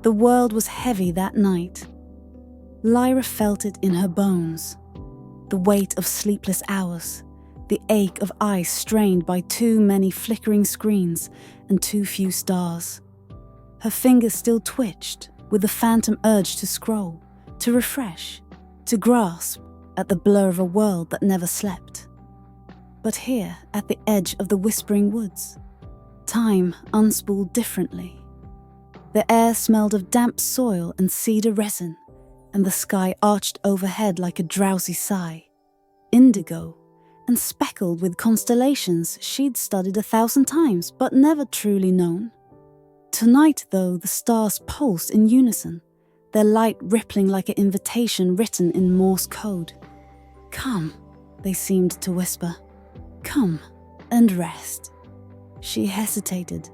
The world was heavy that night. Lyra felt it in her bones. The weight of sleepless hours, the ache of eyes strained by too many flickering screens and too few stars. Her fingers still twitched with the phantom urge to scroll, to refresh, to grasp at the blur of a world that never slept. But here, at the edge of the whispering woods, time unspooled differently. The air smelled of damp soil and cedar resin, and the sky arched overhead like a drowsy sigh, indigo and speckled with constellations she'd studied 1,000 times but never truly known. Tonight, though, the stars pulsed in unison, their light rippling like an invitation written in Morse code. "Come," they seemed to whisper. "Come and rest." She hesitated,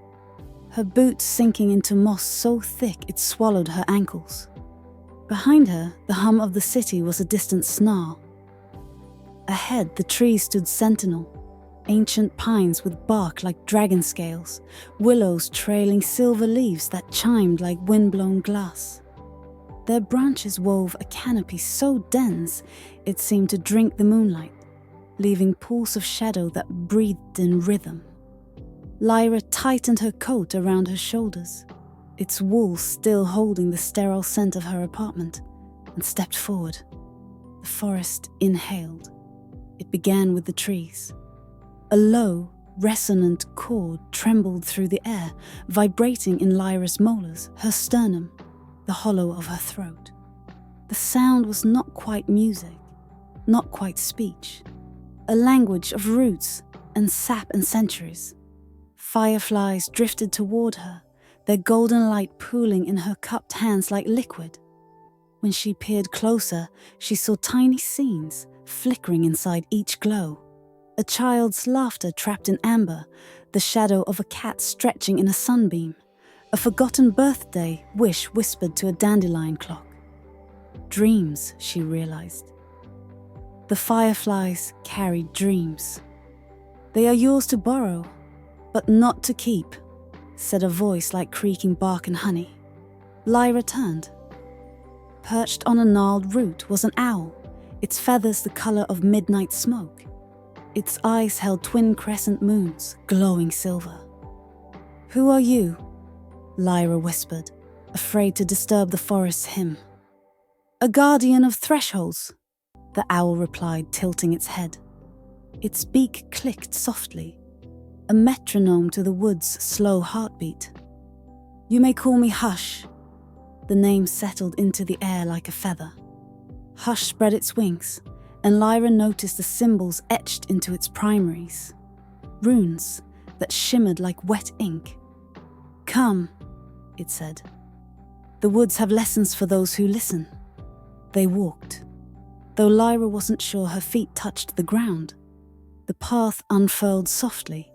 her boots sinking into moss so thick it swallowed her ankles. Behind her, the hum of the city was a distant snarl. Ahead, the trees stood sentinel, ancient pines with bark like dragon scales, willows trailing silver leaves that chimed like wind-blown glass. Their branches wove a canopy so dense it seemed to drink the moonlight, leaving pools of shadow that breathed in rhythm. Lyra tightened her coat around her shoulders, its wool still holding the sterile scent of her apartment, and stepped forward. The forest inhaled. It began with the trees. A low, resonant chord trembled through the air, vibrating in Lyra's molars, her sternum, the hollow of her throat. The sound was not quite music, not quite speech, a language of roots and sap and centuries. Fireflies drifted toward her, their golden light pooling in her cupped hands like liquid. When she peered closer, she saw tiny scenes flickering inside each glow. A child's laughter trapped in amber, the shadow of a cat stretching in a sunbeam, a forgotten birthday wish whispered to a dandelion clock. Dreams, she realized. The fireflies carried dreams. "They are yours to borrow, but not to keep," said a voice like creaking bark and honey. Lyra turned. Perched on a gnarled root was an owl, its feathers the color of midnight smoke. Its eyes held twin crescent moons, glowing silver. "Who are you?" Lyra whispered, afraid to disturb the forest's hymn. "A guardian of thresholds," the owl replied, tilting its head. Its beak clicked softly, a metronome to the wood's slow heartbeat. "You may call me Hush." The name settled into the air like a feather. Hush spread its wings, and Lyra noticed the symbols etched into its primaries. Runes that shimmered like wet ink. "Come," it said. "The woods have lessons for those who listen." They walked. Though Lyra wasn't sure her feet touched the ground, the path unfurled softly,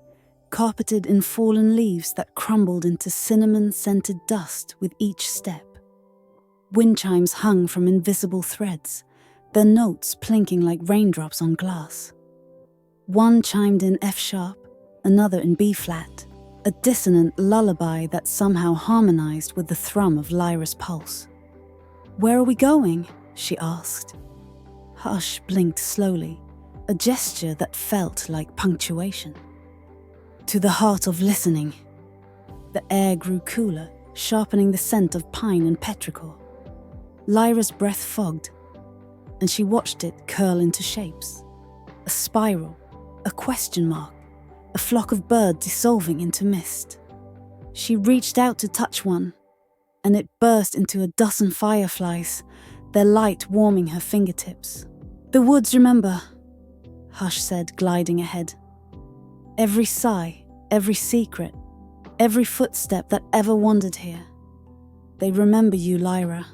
carpeted in fallen leaves that crumbled into cinnamon-scented dust with each step. Wind chimes hung from invisible threads, their notes plinking like raindrops on glass. One chimed in F-sharp, another in B-flat, a dissonant lullaby that somehow harmonized with the thrum of Lyra's pulse. "Where are we going?" she asked. Hush blinked slowly, a gesture that felt like punctuation. "To the heart of listening." The air grew cooler, sharpening the scent of pine and petrichor. Lyra's breath fogged, and she watched it curl into shapes. A spiral, a question mark, a flock of birds dissolving into mist. She reached out to touch one, and it burst into a dozen fireflies, their light warming her fingertips. "The woods remember," Hush said, gliding ahead. "Every sigh, every secret, every footstep that ever wandered here. They remember you, Lyra."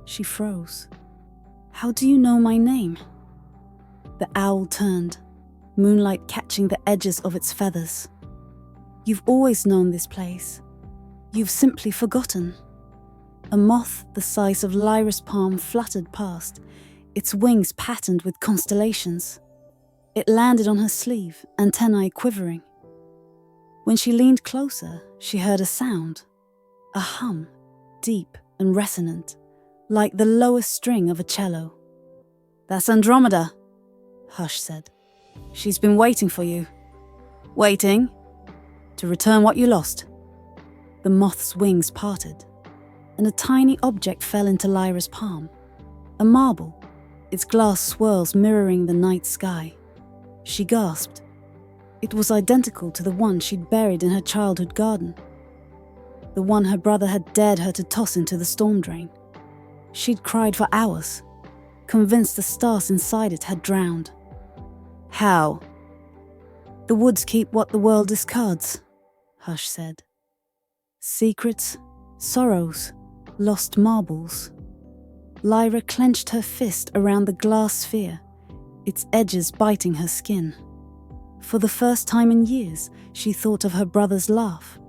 She froze. "How do you know my name?" The owl turned, moonlight catching the edges of its feathers. "You've always known this place. You've simply forgotten." A moth the size of Lyra's palm fluttered past, its wings patterned with constellations. It landed on her sleeve, antennae quivering. When she leaned closer, she heard a sound, a hum, deep and resonant, like the lowest string of a cello. "That's Andromeda," Hush said. "She's been waiting for you." "Waiting? To return what you lost?" The moth's wings parted, and a tiny object fell into Lyra's palm. A marble, its glass swirls mirroring the night sky. She gasped. It was identical to the one she'd buried in her childhood garden. The one her brother had dared her to toss into the storm drain. She'd cried for hours, convinced the stars inside it had drowned. "How?" "The woods keep what the world discards," Hush said. "Secrets, sorrows, lost marbles." Lyra clenched her fist around the glass sphere, its edges biting her skin. For the first time in years, she thought of her brother's laugh,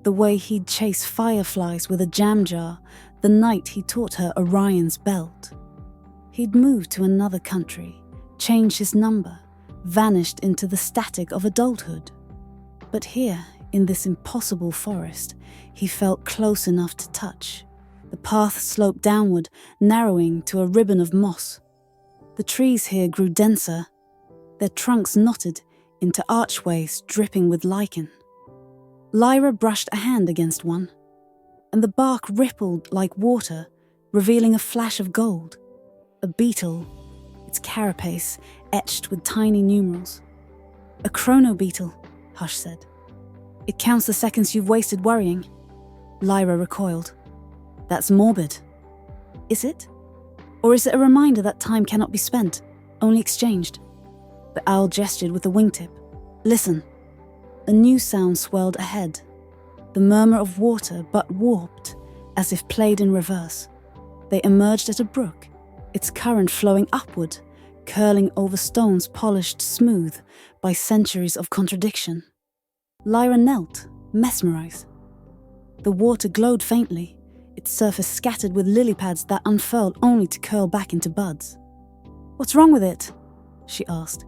the way he'd chase fireflies with a jam jar the night he taught her Orion's belt. He'd moved to another country, changed his number, vanished into the static of adulthood. But here, in this impossible forest, he felt close enough to touch. The path sloped downward, narrowing to a ribbon of moss. The trees here grew denser, their trunks knotted into archways dripping with lichen. Lyra brushed a hand against one, and the bark rippled like water, revealing a flash of gold. A beetle, its carapace etched with tiny numerals. "A chronobeetle," Hush said. "It counts the seconds you've wasted worrying." Lyra recoiled. "That's morbid." "Is it? Or is it a reminder that time cannot be spent, only exchanged?" The owl gestured with a wingtip. "Listen." A new sound swelled ahead. The murmur of water, but warped, as if played in reverse. They emerged at a brook, its current flowing upward, curling over stones polished smooth by centuries of contradiction. Lyra knelt, mesmerized. The water glowed faintly, its surface scattered with lily pads that unfurled only to curl back into buds. "What's wrong with it?" she asked.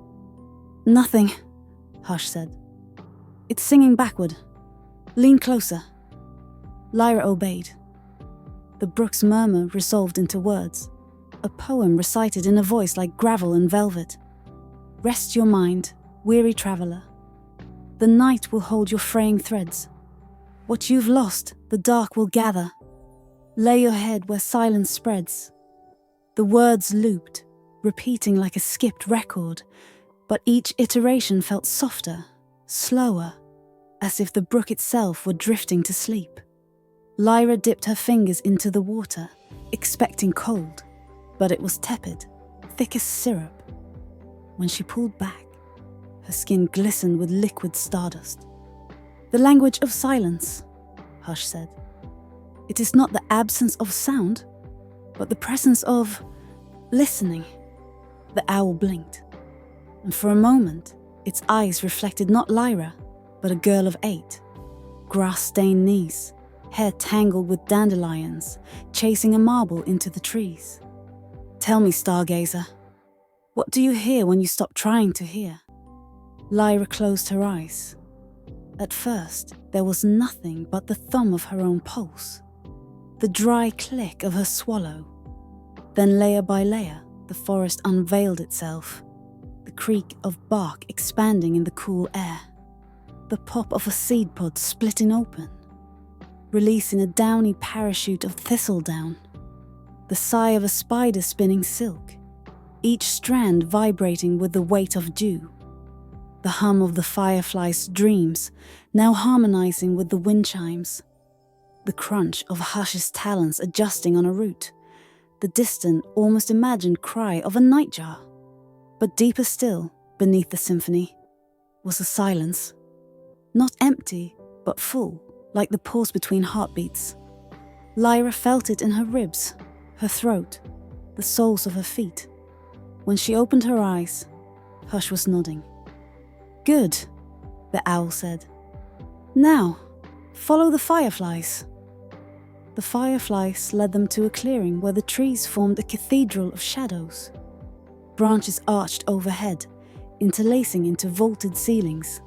"Nothing," Hush said. "It's singing backward. Lean closer." Lyra obeyed. The brook's murmur resolved into words, a poem recited in a voice like gravel and velvet. "Rest your mind, weary traveller. The night will hold your fraying threads. What you've lost, the dark will gather. Lay your head where silence spreads." The words looped, repeating like a skipped record, but each iteration felt softer, slower, as if the brook itself were drifting to sleep. Lyra dipped her fingers into the water, expecting cold, but it was tepid, thick as syrup. When she pulled back, her skin glistened with liquid stardust. "The language of silence," Hush said. "It is not the absence of sound, but the presence of listening." The owl blinked, and for a moment, its eyes reflected not Lyra, but a girl of 8, grass-stained knees, hair tangled with dandelions, chasing a marble into the trees. "Tell me, stargazer, what do you hear when you stop trying to hear?" Lyra closed her eyes. At first, there was nothing but the thumb of her own pulse, the dry click of her swallow. Then layer by layer, the forest unveiled itself, the creak of bark expanding in the cool air, the pop of a seed pod splitting open, releasing a downy parachute of thistledown, the sigh of a spider spinning silk, each strand vibrating with the weight of dew, the hum of the firefly's dreams now harmonizing with the wind chimes, the crunch of Hush's talons adjusting on a root, the distant, almost imagined cry of a nightjar. But deeper still, beneath the symphony, was a silence, not empty, but full, like the pause between heartbeats. Lyra felt it in her ribs, her throat, the soles of her feet. When she opened her eyes, Hush was nodding. "Good," the owl said. "Now, follow the fireflies." The fireflies led them to a clearing where the trees formed a cathedral of shadows. Branches arched overhead, interlacing into vaulted ceilings,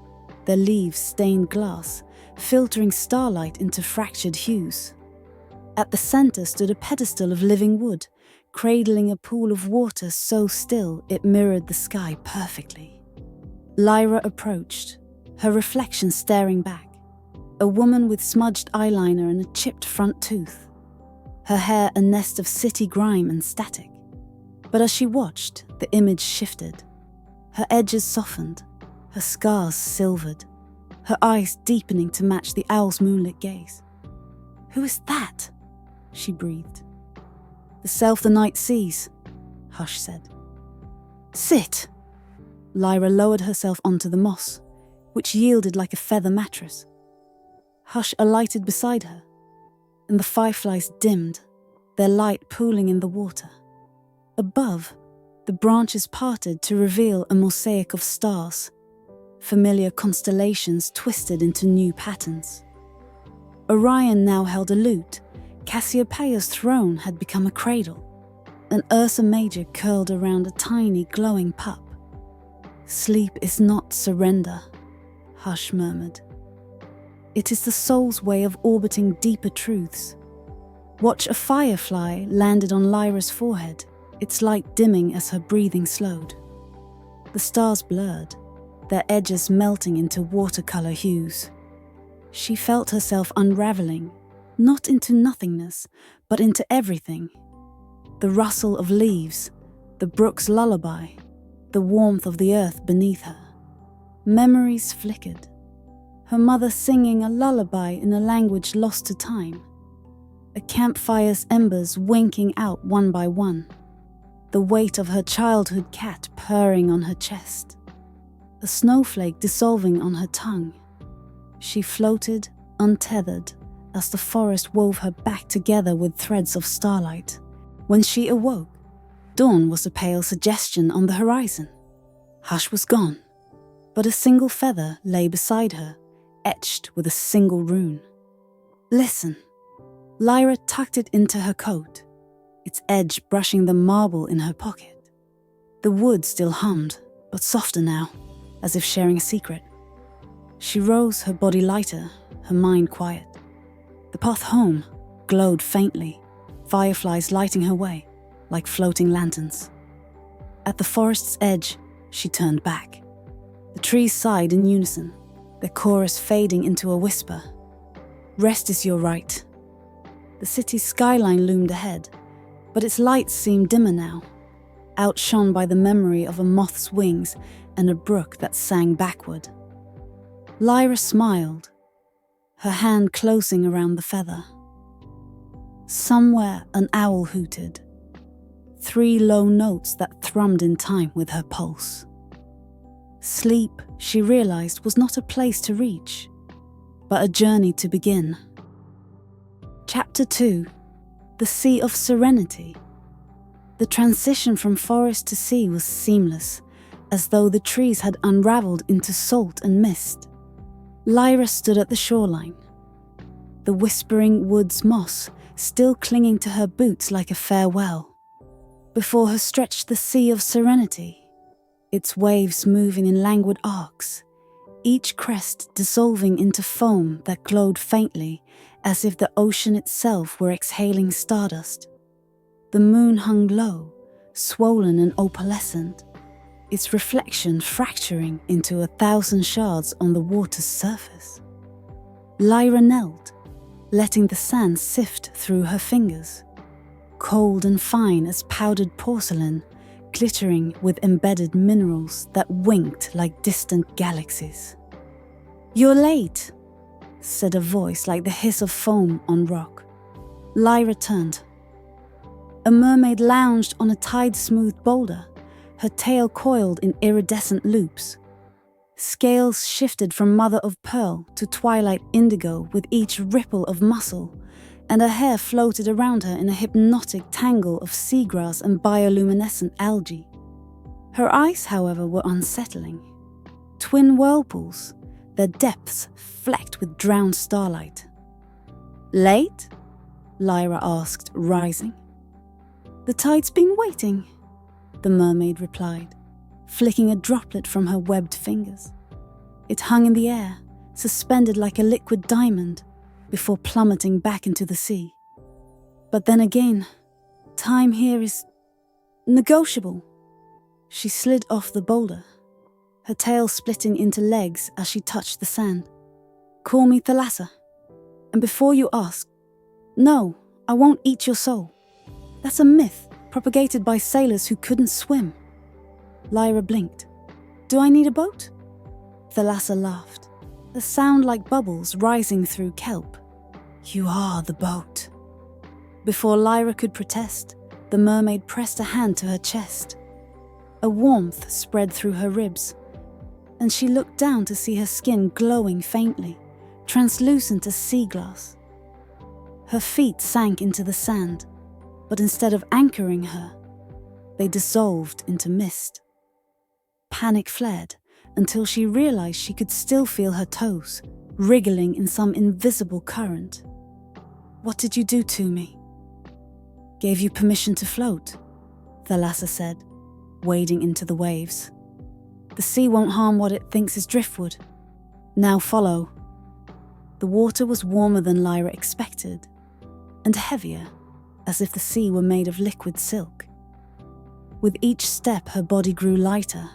their leaves stained glass, filtering starlight into fractured hues. At the center stood a pedestal of living wood, cradling a pool of water so still it mirrored the sky perfectly. Lyra approached, her reflection staring back, a woman with smudged eyeliner and a chipped front tooth, her hair a nest of city grime and static. But as she watched, the image shifted. Her edges softened, her scars silvered, her eyes deepening to match the owl's moonlit gaze. "Who is that?" she breathed. "The self the night sees," Hush said. "Sit!" Lyra lowered herself onto the moss, which yielded like a feather mattress. Hush alighted beside her, and the fireflies dimmed, their light pooling in the water. Above, the branches parted to reveal a mosaic of stars, familiar constellations twisted into new patterns. Orion now held a lute, Cassiopeia's throne had become a cradle, and Ursa Major curled around a tiny glowing pup. "Sleep is not surrender," Hush murmured. "It is the soul's way of orbiting deeper truths." Watch a firefly landed on Lyra's forehead, its light dimming as her breathing slowed. The stars blurred, their edges melting into watercolor hues. She felt herself unraveling, not into nothingness, but into everything. The rustle of leaves, the brook's lullaby, the warmth of the earth beneath her. Memories flickered, her mother singing a lullaby in a language lost to time. A campfire's embers winking out one by one. The weight of her childhood cat purring on her chest. A snowflake dissolving on her tongue. She floated, untethered, as the forest wove her back together with threads of starlight. When she awoke, dawn was a pale suggestion on the horizon. Hush was gone, but a single feather lay beside her, etched with a single rune. "Listen." Lyra tucked it into her coat, its edge brushing the marble in her pocket. The wood still hummed, but softer now, as if sharing a secret. She rose, her body lighter, her mind quiet. The path home glowed faintly, fireflies lighting her way, like floating lanterns. At the forest's edge, she turned back. The trees sighed in unison, their chorus fading into a whisper. "Rest is your right." The city's skyline loomed ahead, but its lights seemed dimmer now, outshone by the memory of a moth's wings and a brook that sang backward. Lyra smiled, her hand closing around the feather. Somewhere an owl hooted, 3 low notes that thrummed in time with her pulse. Sleep, she realized, was not a place to reach, but a journey to begin. Chapter 2. The Sea of Serenity. The transition from forest to sea was seamless, as though the trees had unraveled into salt and mist. Lyra stood at the shoreline, the whispering wood's moss still clinging to her boots like a farewell. Before her stretched the Sea of Serenity, its waves moving in languid arcs, each crest dissolving into foam that glowed faintly, as if the ocean itself were exhaling stardust. The moon hung low, swollen and opalescent, its reflection fracturing into 1,000 shards on the water's surface. Lyra knelt, letting the sand sift through her fingers, cold and fine as powdered porcelain, glittering with embedded minerals that winked like distant galaxies. "You're late," said a voice like the hiss of foam on rock. Lyra turned. A mermaid lounged on a tide-smoothed boulder, her tail coiled in iridescent loops. Scales shifted from mother of pearl to twilight indigo with each ripple of muscle, and her hair floated around her in a hypnotic tangle of seagrass and bioluminescent algae. Her eyes, however, were unsettling. Twin whirlpools, their depths flecked with drowned starlight. "Late?" Lyra asked, rising. "The tide's been waiting," the mermaid replied, flicking a droplet from her webbed fingers. It hung in the air, suspended like a liquid diamond, before plummeting back into the sea. But then again, time here is negotiable. She slid off the boulder, her tail splitting into legs as she touched the sand. Call me Thalassa. And before you ask, no, I won't eat your soul. That's a myth propagated by sailors who couldn't swim. Lyra blinked. Do I need a boat? Thalassa laughed, a sound like bubbles rising through kelp. You are the boat. Before Lyra could protest, the mermaid pressed a hand to her chest. A warmth spread through her ribs, and she looked down to see her skin glowing faintly, translucent as sea glass. Her feet sank into the sand, but instead of anchoring her, they dissolved into mist. Panic fled until she realized she could still feel her toes, wriggling in some invisible current. What did you do to me? Gave you permission to float, Thalassa said, wading into the waves. The sea won't harm what it thinks is driftwood. Now follow. The water was warmer than Lyra expected, and heavier, as if the sea were made of liquid silk. With each step, her body grew lighter,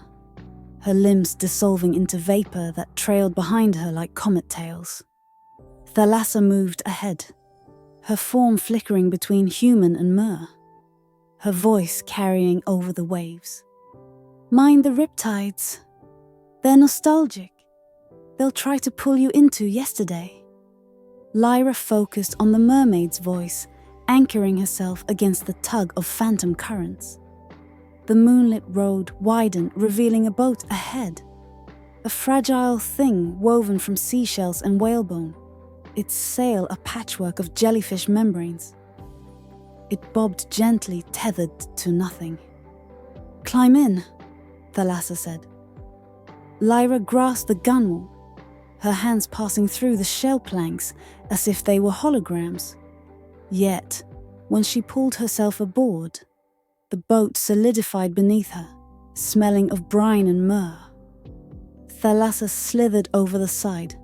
her limbs dissolving into vapor that trailed behind her like comet tails. Thalassa moved ahead, her form flickering between human and mer, her voice carrying over the waves. Mind the riptides. They're nostalgic. They'll try to pull you into yesterday. Lyra focused on the mermaid's voice, anchoring herself against the tug of phantom currents. The moonlit road widened, revealing a boat ahead. A fragile thing woven from seashells and whalebone, its sail a patchwork of jellyfish membranes. It bobbed gently, tethered to nothing. Climb in, Thalassa said. Lyra grasped the gunwale, her hands passing through the shell planks as if they were holograms. Yet, when she pulled herself aboard, the boat solidified beneath her, smelling of brine and myrrh. Thalassa slithered over the side,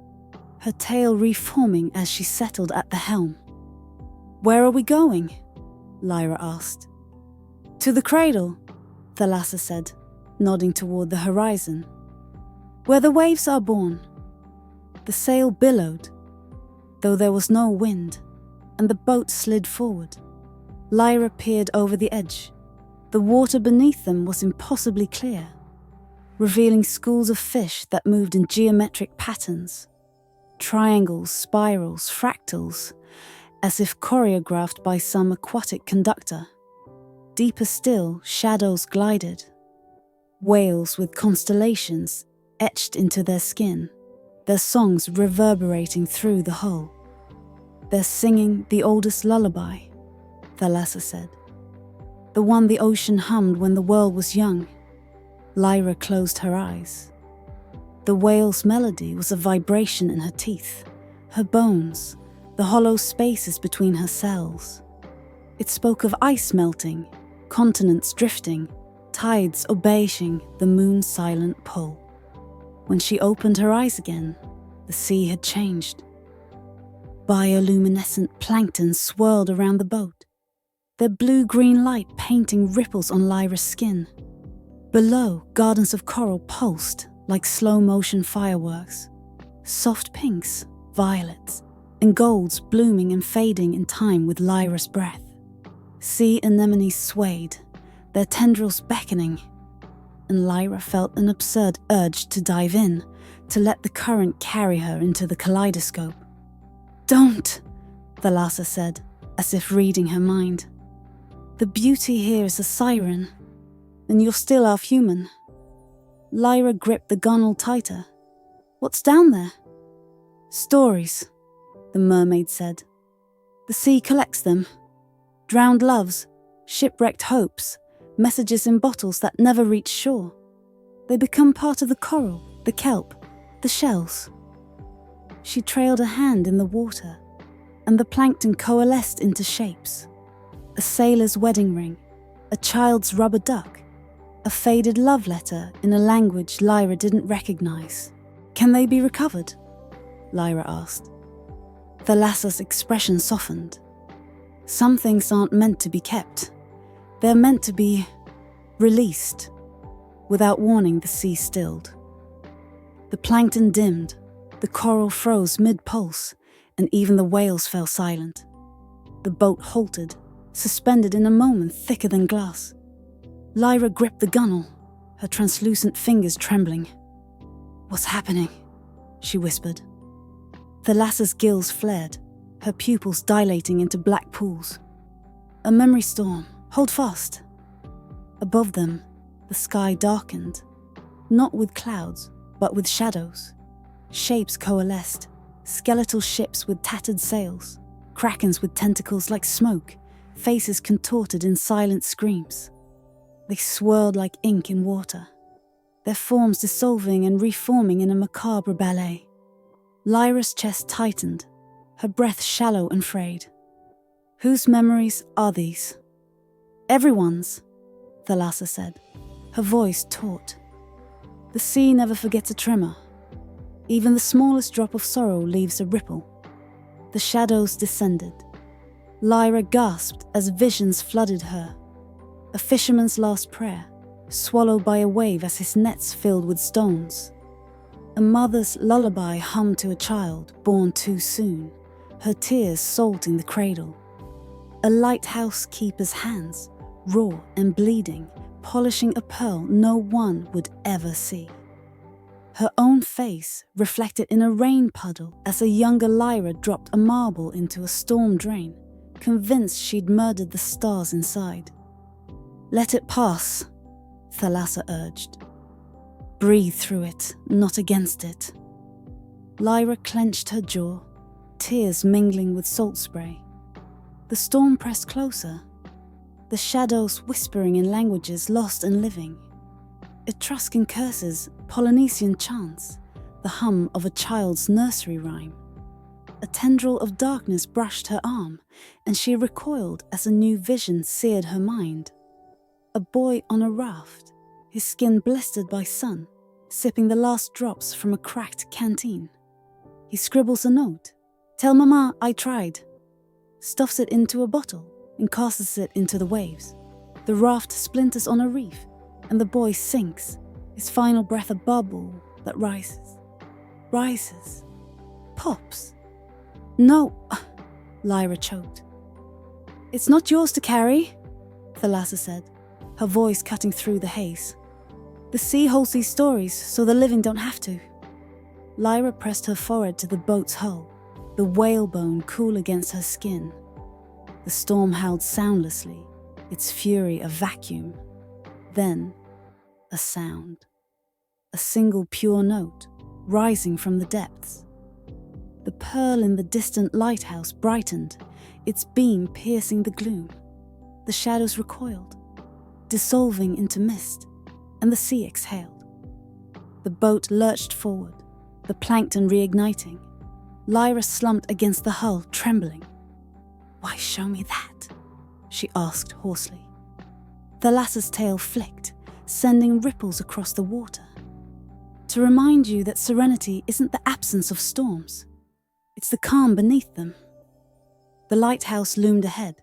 her tail reforming as she settled at the helm. Where are we going? Lyra asked. To the cradle, Thalassa said, nodding toward the horizon. Where the waves are born. The sail billowed, though there was no wind, and the boat slid forward. Lyra peered over the edge. The water beneath them was impossibly clear, revealing schools of fish that moved in geometric patterns. Triangles, spirals, fractals, as if choreographed by some aquatic conductor. Deeper still, shadows glided. Whales with constellations etched into their skin, their songs reverberating through the hull. They're singing the oldest lullaby, Thalassa said. The one the ocean hummed when the world was young. Lyra closed her eyes. The whale's melody was a vibration in her teeth, her bones, the hollow spaces between her cells. It spoke of ice melting, continents drifting, tides obeying the moon's silent pull. When she opened her eyes again, the sea had changed. Bioluminescent plankton swirled around the boat, their blue-green light painting ripples on Lyra's skin. Below, gardens of coral pulsed like slow-motion fireworks, soft pinks, violets, and golds blooming and fading in time with Lyra's breath. Sea anemones swayed, their tendrils beckoning, and Lyra felt an absurd urge to dive in, to let the current carry her into the kaleidoscope. Don't, Thalassa said, as if reading her mind. The beauty here is a siren, and you're still half-human. Lyra gripped the gunwale tighter. What's down there? Stories, the mermaid said. The sea collects them. Drowned loves, shipwrecked hopes, messages in bottles that never reach shore. They become part of the coral, the kelp, the shells. She trailed a hand in the water, and the plankton coalesced into shapes. A sailor's wedding ring, a child's rubber duck, a faded love letter in a language Lyra didn't recognize. Can they be recovered? Lyra asked. Thalassa's expression softened. Some things aren't meant to be kept. They're meant to be released. Without warning, the sea stilled. The plankton dimmed, the coral froze mid-pulse, and even the whales fell silent. The boat halted, suspended in a moment thicker than glass. Lyra gripped the gunwale, her translucent fingers trembling. "What's happening?" she whispered. Thalassa's gills flared, her pupils dilating into black pools. "A memory storm. Hold fast." Above them, the sky darkened, not with clouds, but with shadows. Shapes coalesced, skeletal ships with tattered sails, krakens with tentacles like smoke, faces contorted in silent screams. They swirled like ink in water, their forms dissolving and reforming in a macabre ballet. Lyra's chest tightened, her breath shallow and frayed. "Whose memories are these?" "Everyone's," Thalassa said, her voice taut. "The sea never forgets a tremor. Even the smallest drop of sorrow leaves a ripple." The shadows descended. Lyra gasped as visions flooded her. A fisherman's last prayer, swallowed by a wave as his nets filled with stones. A mother's lullaby hummed to a child born too soon, her tears salting the cradle. A lighthouse keeper's hands, raw and bleeding, polishing a pearl no one would ever see. Her own face reflected in a rain puddle as a younger Lyra dropped a marble into a storm drain, convinced she'd murdered the stars inside. "Let it pass," Thalassa urged. "Breathe through it, not against it." Lyra clenched her jaw, tears mingling with salt spray. The storm pressed closer, the shadows whispering in languages lost and living. Etruscan curses, Polynesian chants, the hum of a child's nursery rhyme. A tendril of darkness brushed her arm, and she recoiled as a new vision seared her mind. A boy on a raft, his skin blistered by sun, sipping the last drops from a cracked canteen. He scribbles a note. "Tell Mama I tried." Stuffs it into a bottle and casts it into the waves. The raft splinters on a reef, and the boy sinks, his final breath a bubble that rises, pops. "No," Lyra choked. "It's not yours to carry," Thalassa said, her voice cutting through the haze. "The sea holds these stories so the living don't have to." Lyra pressed her forehead to the boat's hull, the whalebone cool against her skin. The storm howled soundlessly, its fury a vacuum. Then, a sound. A single pure note, rising from the depths. The pearl in the distant lighthouse brightened, its beam piercing the gloom. The shadows recoiled, dissolving into mist, and the sea exhaled. The boat lurched forward, the plankton reigniting. Lyra slumped against the hull, trembling. "Why show me that?" she asked hoarsely. Thalassa's tail flicked, sending ripples across the water. "To remind you that serenity isn't the absence of storms. It's the calm beneath them." The lighthouse loomed ahead,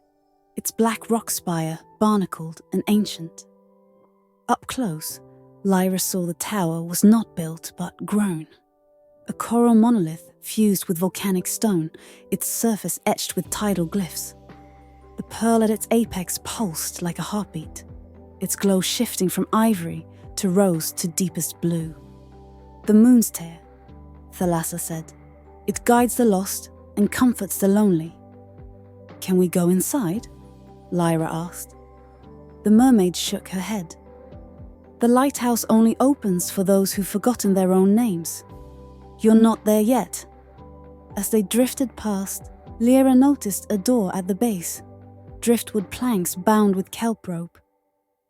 its black rock spire barnacled and ancient. Up close, Lyra saw the tower was not built but grown. A coral monolith fused with volcanic stone, its surface etched with tidal glyphs. The pearl at its apex pulsed like a heartbeat, its glow shifting from ivory to rose to deepest blue. "The moon's tear," Thalassa said. "It guides the lost and comforts the lonely." "Can we go inside?" Lyra asked. The mermaid shook her head. "The lighthouse only opens for those who've forgotten their own names. You're not there yet." As they drifted past, Lyra noticed a door at the base, driftwood planks bound with kelp rope.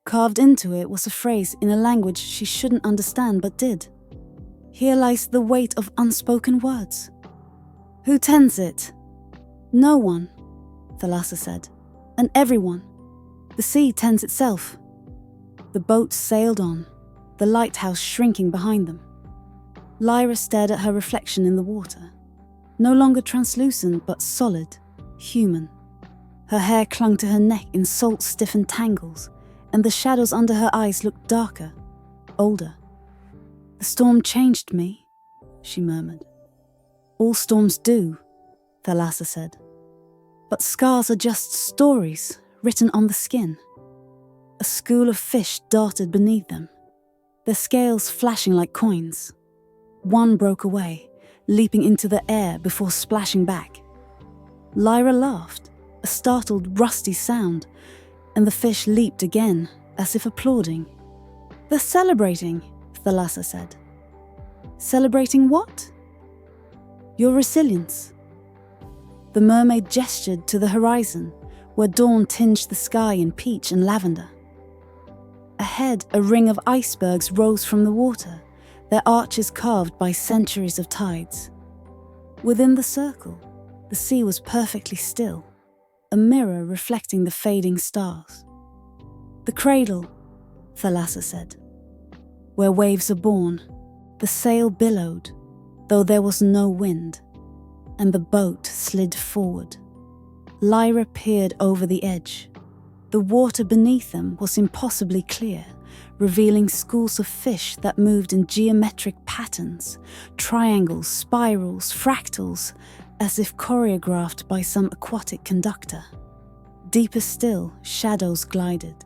Carved into it was a phrase in a language she shouldn't understand but did. "Here lies the weight of unspoken words." "Who tends it?" "No one," Thalassa said. "And everyone. The sea tends itself." The boat sailed on, the lighthouse shrinking behind them. Lyra stared at her reflection in the water, no longer translucent but solid, human. Her hair clung to her neck in salt-stiffened tangles, and the shadows under her eyes looked darker, older. "The storm changed me," she murmured. "All storms do," Thalassa said. "But scars are just stories written on the skin." A school of fish darted beneath them, their scales flashing like coins. One broke away, leaping into the air before splashing back. Lyra laughed, a startled, rusty sound, and the fish leaped again, as if applauding. "They're celebrating," Thalassa said. "Celebrating what?" "Your resilience." The mermaid gestured to the horizon, where dawn tinged the sky in peach and lavender. Ahead, a ring of icebergs rose from the water, their arches carved by centuries of tides. Within the circle, the sea was perfectly still, a mirror reflecting the fading stars. "The cradle," Thalassa said. "Where waves are born." The sail billowed, though there was no wind, and the boat slid forward. Lyra peered over the edge. The water beneath them was impossibly clear, revealing schools of fish that moved in geometric patterns, triangles, spirals, fractals, as if choreographed by some aquatic conductor. Deeper still, shadows glided.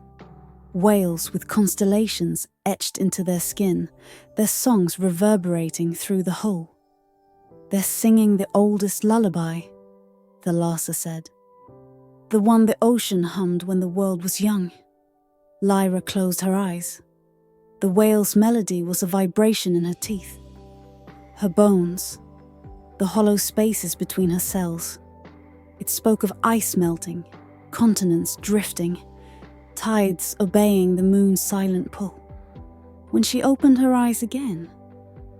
Whales with constellations etched into their skin, their songs reverberating through the hull. "They're singing the oldest lullaby," Thalassa said. "The one the ocean hummed when the world was young." Lyra closed her eyes. The whale's melody was a vibration in her teeth. Her bones, the hollow spaces between her cells. It spoke of ice melting, continents drifting, tides obeying the moon's silent pull. When she opened her eyes again,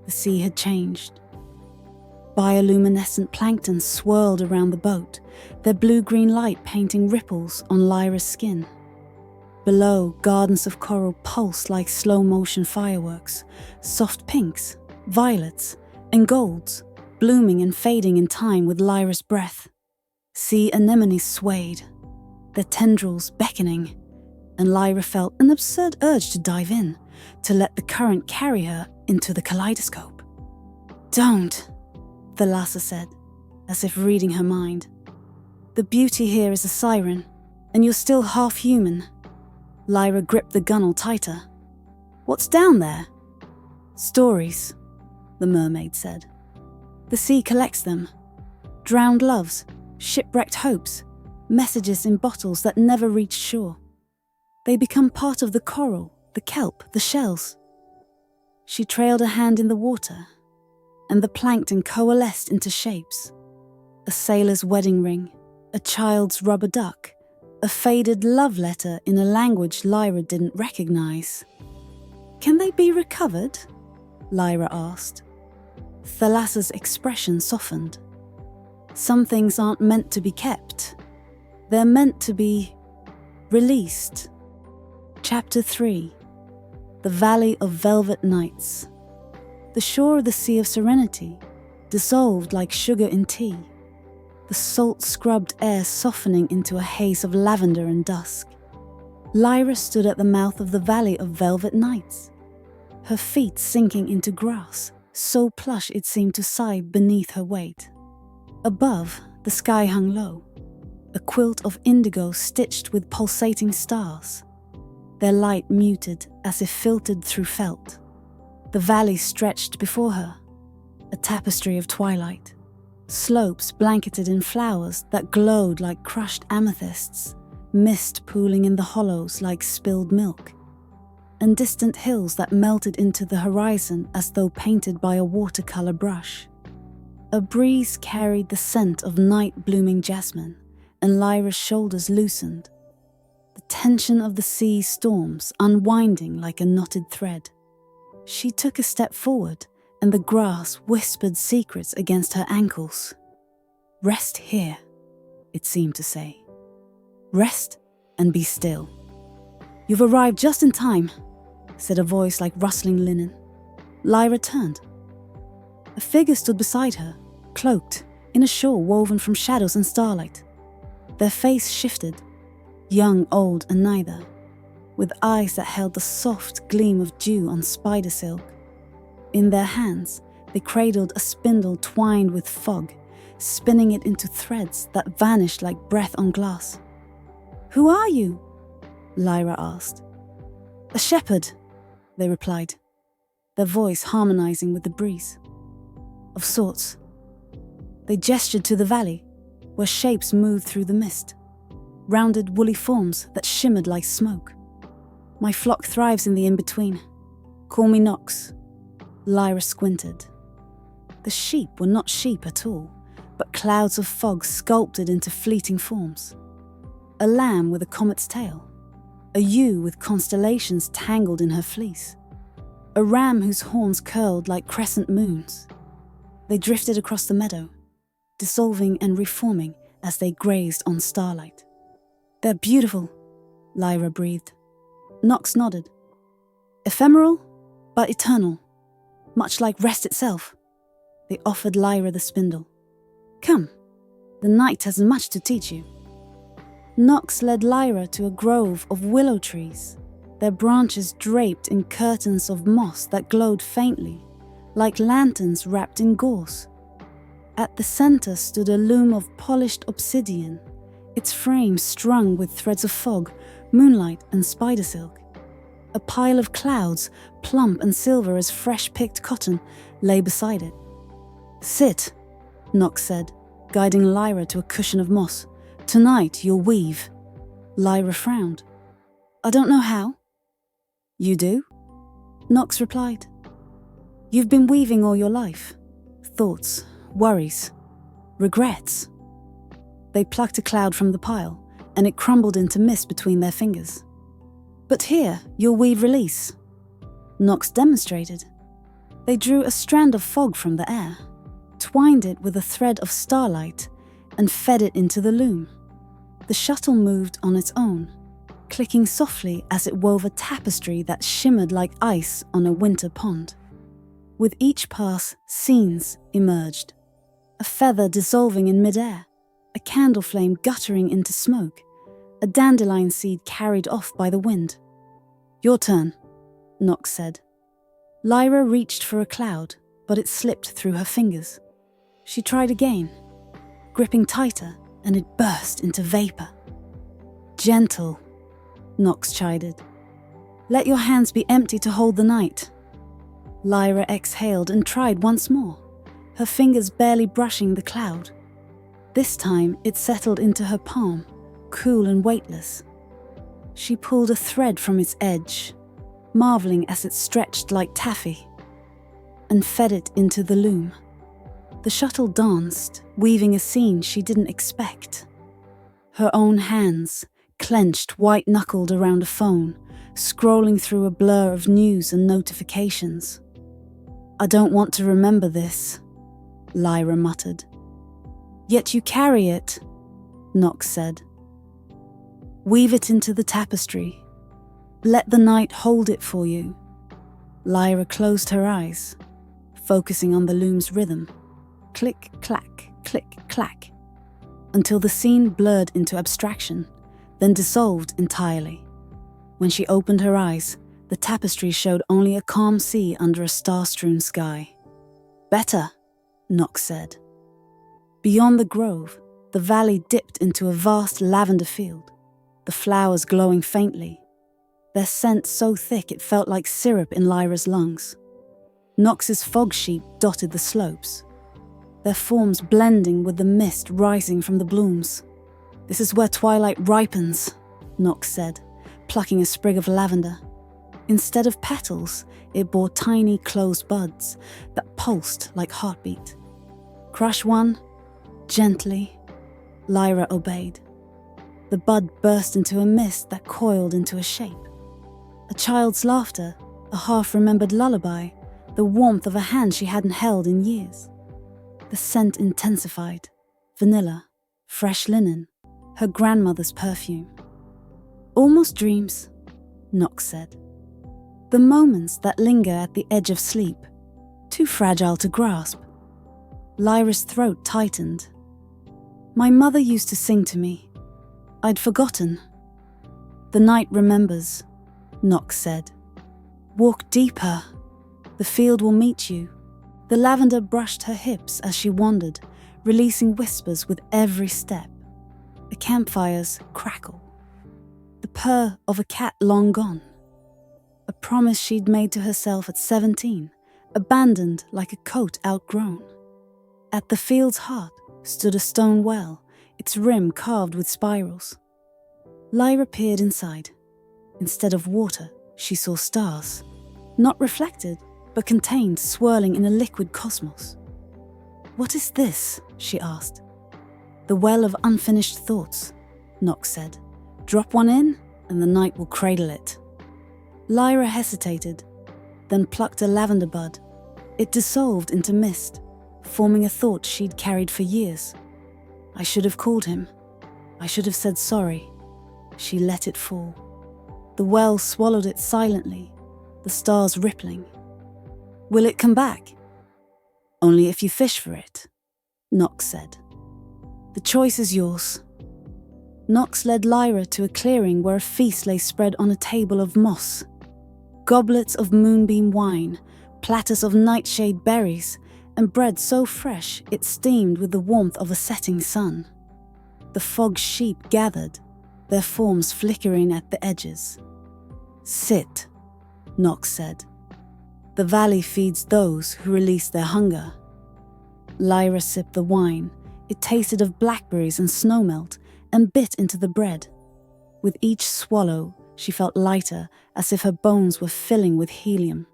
the sea had changed. Bioluminescent plankton swirled around the boat, their blue-green light painting ripples on Lyra's skin. Below, gardens of coral pulsed like slow-motion fireworks, soft pinks, violets, and golds, blooming and fading in time with Lyra's breath. Sea anemones swayed, their tendrils beckoning, and Lyra felt an absurd urge to dive in, to let the current carry her into the kaleidoscope. "Don't," Thalassa said, as if reading her mind. "The beauty here is a siren, and you're still half human." Lyra gripped the gunwale tighter. "What's down there?" "Stories," the mermaid said. "The sea collects them. Drowned loves, shipwrecked hopes, messages in bottles that never reach shore. They become part of the coral, the kelp, the shells." She trailed a hand in the water, and the plankton coalesced into shapes. A sailor's wedding ring, a child's rubber duck, a faded love letter in a language Lyra didn't recognize. "Can they be recovered?" Lyra asked. Thalassa's expression softened. "Some things aren't meant to be kept. They're meant to be released." Chapter 3. The Valley of Velvet Nights. The shore of the Sea of Serenity dissolved like sugar in tea, the salt-scrubbed air softening into a haze of lavender and dusk. Lyra stood at the mouth of the Valley of Velvet Nights, her feet sinking into grass, so plush it seemed to sigh beneath her weight. Above, the sky hung low, a quilt of indigo stitched with pulsating stars, their light muted as if filtered through felt. The valley stretched before her, a tapestry of twilight, slopes blanketed in flowers that glowed like crushed amethysts, mist pooling in the hollows like spilled milk, and distant hills that melted into the horizon as though painted by a watercolor brush. A breeze carried the scent of night-blooming jasmine, and Lyra's shoulders loosened, the tension of the sea's storms unwinding like a knotted thread. She took a step forward, and the grass whispered secrets against her ankles. "Rest here," it seemed to say. "Rest and be still." "You've arrived just in time," said a voice like rustling linen. Lyra turned. A figure stood beside her, cloaked, in a shawl woven from shadows and starlight. Their face shifted, young, old, and neither, with eyes that held the soft gleam of dew on spider silk. In their hands, they cradled a spindle twined with fog, spinning it into threads that vanished like breath on glass. "Who are you?" Lyra asked. "A shepherd," they replied, their voice harmonizing with the breeze. "Of sorts." They gestured to the valley, where shapes moved through the mist, rounded woolly forms that shimmered like smoke. "My flock thrives in the in-between. Call me Nox." Lyra squinted. The sheep were not sheep at all, but clouds of fog sculpted into fleeting forms. A lamb with a comet's tail, a ewe with constellations tangled in her fleece, a ram whose horns curled like crescent moons. They drifted across the meadow, dissolving and reforming as they grazed on starlight. "They're beautiful," Lyra breathed. Nox nodded. "Ephemeral, but eternal, much like rest itself." They offered Lyra the spindle. "Come, the night has much to teach you." Nox led Lyra to a grove of willow trees, their branches draped in curtains of moss that glowed faintly, like lanterns wrapped in gauze. At the center stood a loom of polished obsidian, its frame strung with threads of fog, moonlight, and spider silk. A pile of clouds, plump and silver as fresh-picked cotton, lay beside it. "Sit," Nox said, guiding Lyra to a cushion of moss. "Tonight you'll weave." Lyra frowned. "I don't know how." "You do?" Nox replied. "You've been weaving all your life. Thoughts, worries, regrets." They plucked a cloud from the pile, and it crumbled into mist between their fingers. "But here, you'll weave release." Nox demonstrated. They drew a strand of fog from the air, twined it with a thread of starlight, and fed it into the loom. The shuttle moved on its own, clicking softly as it wove a tapestry that shimmered like ice on a winter pond. With each pass, scenes emerged. A feather dissolving in midair, a candle flame guttering into smoke, a dandelion seed carried off by the wind. "Your turn," Nox said. Lyra reached for a cloud, but it slipped through her fingers. She tried again, gripping tighter, and it burst into vapor. "Gentle," Nox chided. "Let your hands be empty to hold the night." Lyra exhaled and tried once more, her fingers barely brushing the cloud. This time it settled into her palm, cool and weightless. She pulled a thread from its edge, marveling as it stretched like taffy, and fed it into the loom. The shuttle danced, weaving a scene she didn't expect. Her own hands, clenched white-knuckled around a phone, scrolling through a blur of news and notifications. "I don't want to remember this," Lyra muttered. "Yet you carry it," Nox said. "Weave it into the tapestry. Let the night hold it for you." Lyra closed her eyes, focusing on the loom's rhythm. Click, clack, click, clack, until the scene blurred into abstraction, then dissolved entirely. When she opened her eyes, the tapestry showed only a calm sea under a star-strewn sky. "Better," Nox said. Beyond the grove, the valley dipped into a vast lavender field, the flowers glowing faintly, their scent so thick it felt like syrup in Lyra's lungs. Nox's fog sheep dotted the slopes, their forms blending with the mist rising from the blooms. "This is where twilight ripens," Nox said, plucking a sprig of lavender. Instead of petals, it bore tiny closed buds that pulsed like heartbeat. "Crush one, gently." Lyra obeyed. The bud burst into a mist that coiled into a shape. A child's laughter, a half-remembered lullaby, the warmth of a hand she hadn't held in years. The scent intensified. Vanilla, fresh linen, her grandmother's perfume. "Almost dreams," Nox said. "The moments that linger at the edge of sleep, too fragile to grasp." Lyra's throat tightened. "My mother used to sing to me, I'd forgotten. The night remembers, Nox said. Walk deeper. The field will meet you. The lavender brushed her hips as she wandered, releasing whispers with every step. A campfire's crackle. The purr of a cat long gone. A promise she'd made to herself at 17, abandoned like a coat outgrown. At the field's heart stood a stone well, its rim carved with spirals. Lyra peered inside. Instead of water, she saw stars. Not reflected, but contained, swirling in a liquid cosmos. What is this? She asked. The well of unfinished thoughts, Nox said. Drop one in, and the night will cradle it. Lyra hesitated, then plucked a lavender bud. It dissolved into mist, forming a thought she'd carried for years. I should have called him. I should have said sorry. She let it fall. The well swallowed it silently, the stars rippling. Will it come back? Only if you fish for it, Nox said. The choice is yours. Nox led Lyra to a clearing where a feast lay spread on a table of moss. Goblets of moonbeam wine, platters of nightshade berries, and bread so fresh it steamed with the warmth of a setting sun. The fog sheep gathered, their forms flickering at the edges. Sit, Nox said. The valley feeds those who release their hunger. Lyra sipped the wine. It tasted of blackberries and snowmelt, and bit into the bread. With each swallow, she felt lighter, as if her bones were filling with helium.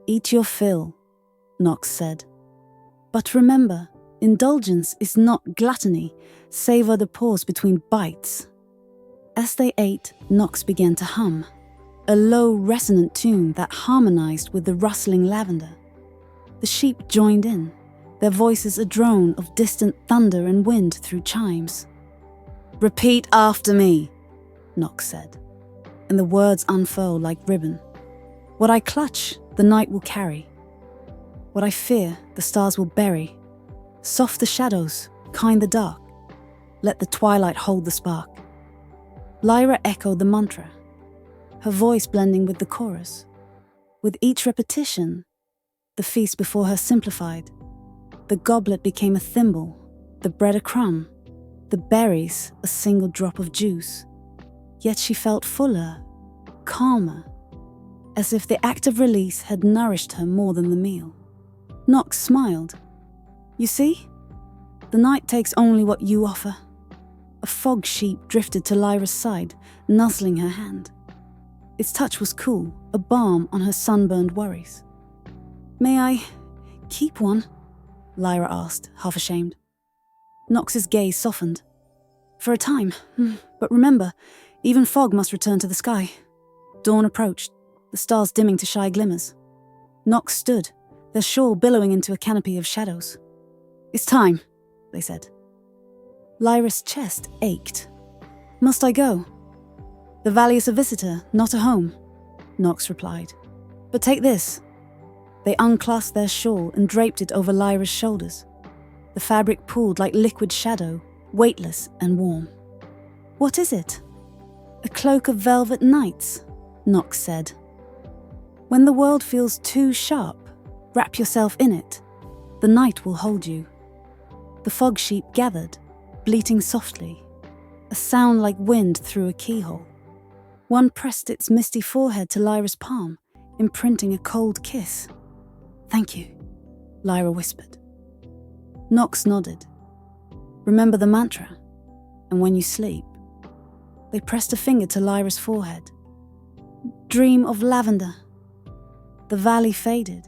Eat your fill, Nox said. But remember, indulgence is not gluttony. Savor the pause between bites. As they ate, Nox began to hum, a low, resonant tune that harmonized with the rustling lavender. The sheep joined in, their voices a drone of distant thunder and wind through chimes. Repeat after me, Nox said, and the words unfurled like ribbon. What I clutch, the night will carry. What I fear, the stars will bury. Soft the shadows, kind the dark. Let the twilight hold the spark. Lyra echoed the mantra, her voice blending with the chorus. With each repetition, the feast before her simplified. The goblet became a thimble, the bread a crumb, the berries a single drop of juice. Yet she felt fuller, calmer, as if the act of release had nourished her more than the meal. Nox smiled. You see? The night takes only what you offer. A fog sheep drifted to Lyra's side, nuzzling her hand. Its touch was cool, a balm on her sunburned worries. May I keep one? Lyra asked, half ashamed. Nox's gaze softened. For a time, but remember, even fog must return to the sky. Dawn approached, the stars dimming to shy glimmers. Nox stood, their shawl billowing into a canopy of shadows. It's time, they said. Lyra's chest ached. Must I go? The valley is a visitor, not a home, Nox replied. But take this. They unclasped their shawl and draped it over Lyra's shoulders. The fabric pooled like liquid shadow, weightless and warm. What is it? A cloak of velvet nights, Nox said. When the world feels too sharp, wrap yourself in it. The night will hold you. The fog sheep gathered, bleating softly, a sound like wind through a keyhole. One pressed its misty forehead to Lyra's palm, imprinting a cold kiss. Thank you, Lyra whispered. Nox nodded. Remember the mantra, and when you sleep. They pressed a finger to Lyra's forehead. Dream of lavender. The valley faded,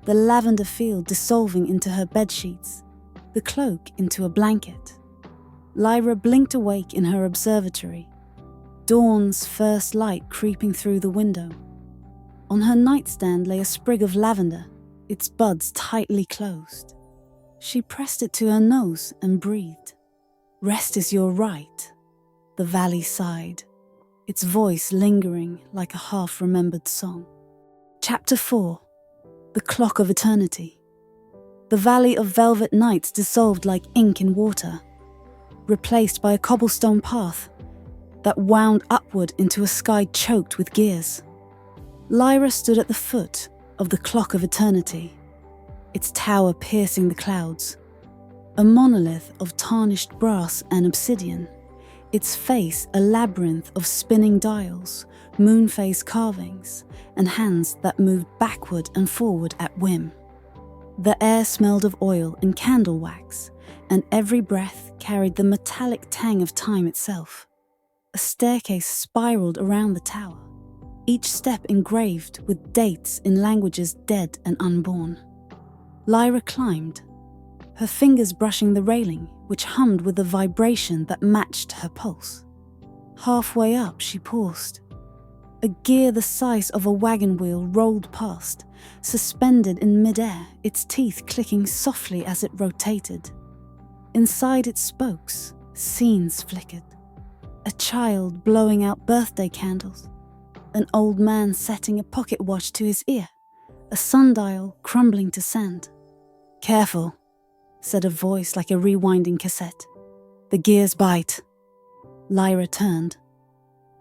the lavender field dissolving into her bedsheets, the cloak into a blanket. Lyra blinked awake in her observatory, dawn's first light creeping through the window. On her nightstand lay a sprig of lavender, its buds tightly closed. She pressed it to her nose and breathed. Rest is your right, the valley sighed, its voice lingering like a half-remembered song. Chapter 4. The Clock of Eternity. The valley of velvet nights dissolved like ink in water, replaced by a cobblestone path that wound upward into a sky choked with gears. Lyra stood at the foot of the clock of eternity, its tower piercing the clouds, a monolith of tarnished brass and obsidian, its face a labyrinth of spinning dials, moon phase carvings, and hands that moved backward and forward at whim. The air smelled of oil and candle wax, and every breath carried the metallic tang of time itself. A staircase spiraled around the tower, each step engraved with dates in languages dead and unborn. Lyra climbed, her fingers brushing the railing, which hummed with a vibration that matched her pulse. Halfway up, she paused. A gear the size of a wagon wheel rolled past, suspended in midair, its teeth clicking softly as it rotated. Inside its spokes, scenes flickered. A child blowing out birthday candles, an old man setting a pocket watch to his ear, a sundial crumbling to sand. "Careful," said a voice like a rewinding cassette. "The gears bite." Lyra turned.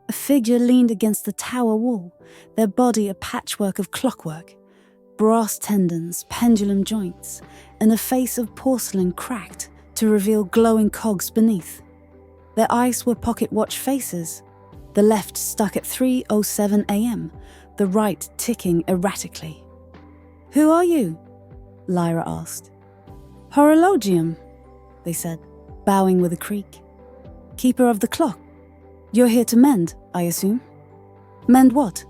A figure leaned against the tower wall, their body a patchwork of clockwork, brass tendons, pendulum joints, and a face of porcelain cracked to reveal glowing cogs beneath. Their eyes were pocket watch faces, the left stuck at 3:07 a.m., the right ticking erratically. "Who are you?" Lyra asked. "Horologium," they said, bowing with a creak. "Keeper of the clock. You're here to mend, I assume?" "Mend what?"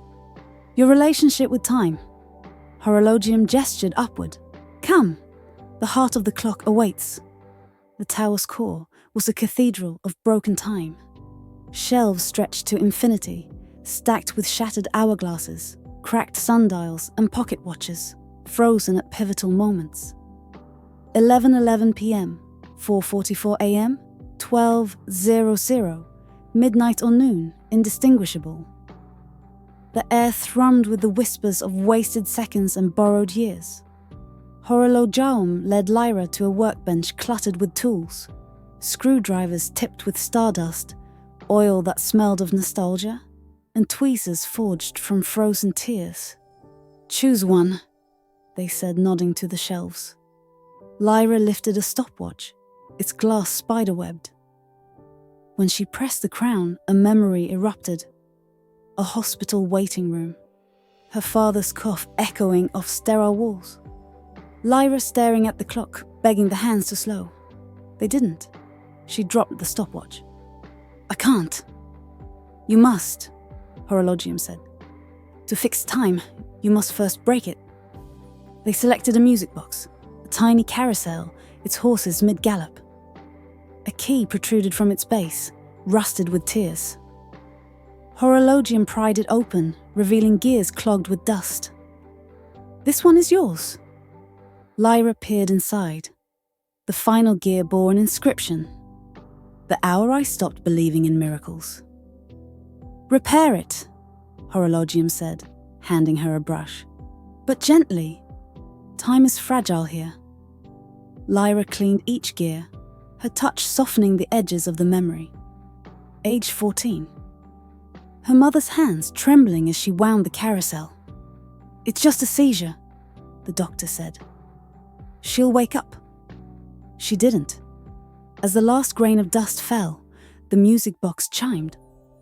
"Your relationship with time." Horologium gestured upward. "Come, the heart of the clock awaits." The tower's core was a cathedral of broken time. Shelves stretched to infinity, stacked with shattered hourglasses, cracked sundials and pocket watches, frozen at pivotal moments. 11:11 p.m, 4:44 a.m, 12:00, midnight or noon, indistinguishable. The air thrummed with the whispers of wasted seconds and borrowed years. Horologium led Lyra to a workbench cluttered with tools, screwdrivers tipped with stardust, oil that smelled of nostalgia, and tweezers forged from frozen tears. "Choose one," they said, nodding to the shelves. Lyra lifted a stopwatch, its glass spiderwebbed. When she pressed the crown, a memory erupted. A hospital waiting room, her father's cough echoing off sterile walls. Lyra staring at the clock, begging the hands to slow. They didn't. She dropped the stopwatch. "I can't." "You must," Horologium said. "To fix time, you must first break it." They selected a music box, a tiny carousel, its horses mid-gallop. A key protruded from its base, rusted with tears. Horologium pried it open, revealing gears clogged with dust. "This one is yours." Lyra peered inside. The final gear bore an inscription. "The hour I stopped believing in miracles." "Repair it," Horologium said, handing her a brush. "But gently. Time is fragile here." Lyra cleaned each gear, her touch softening the edges of the memory. Age 14. Her mother's hands trembling as she wound the carousel. "It's just a seizure," the doctor said. "She'll wake up." She didn't. As the last grain of dust fell, the music box chimed,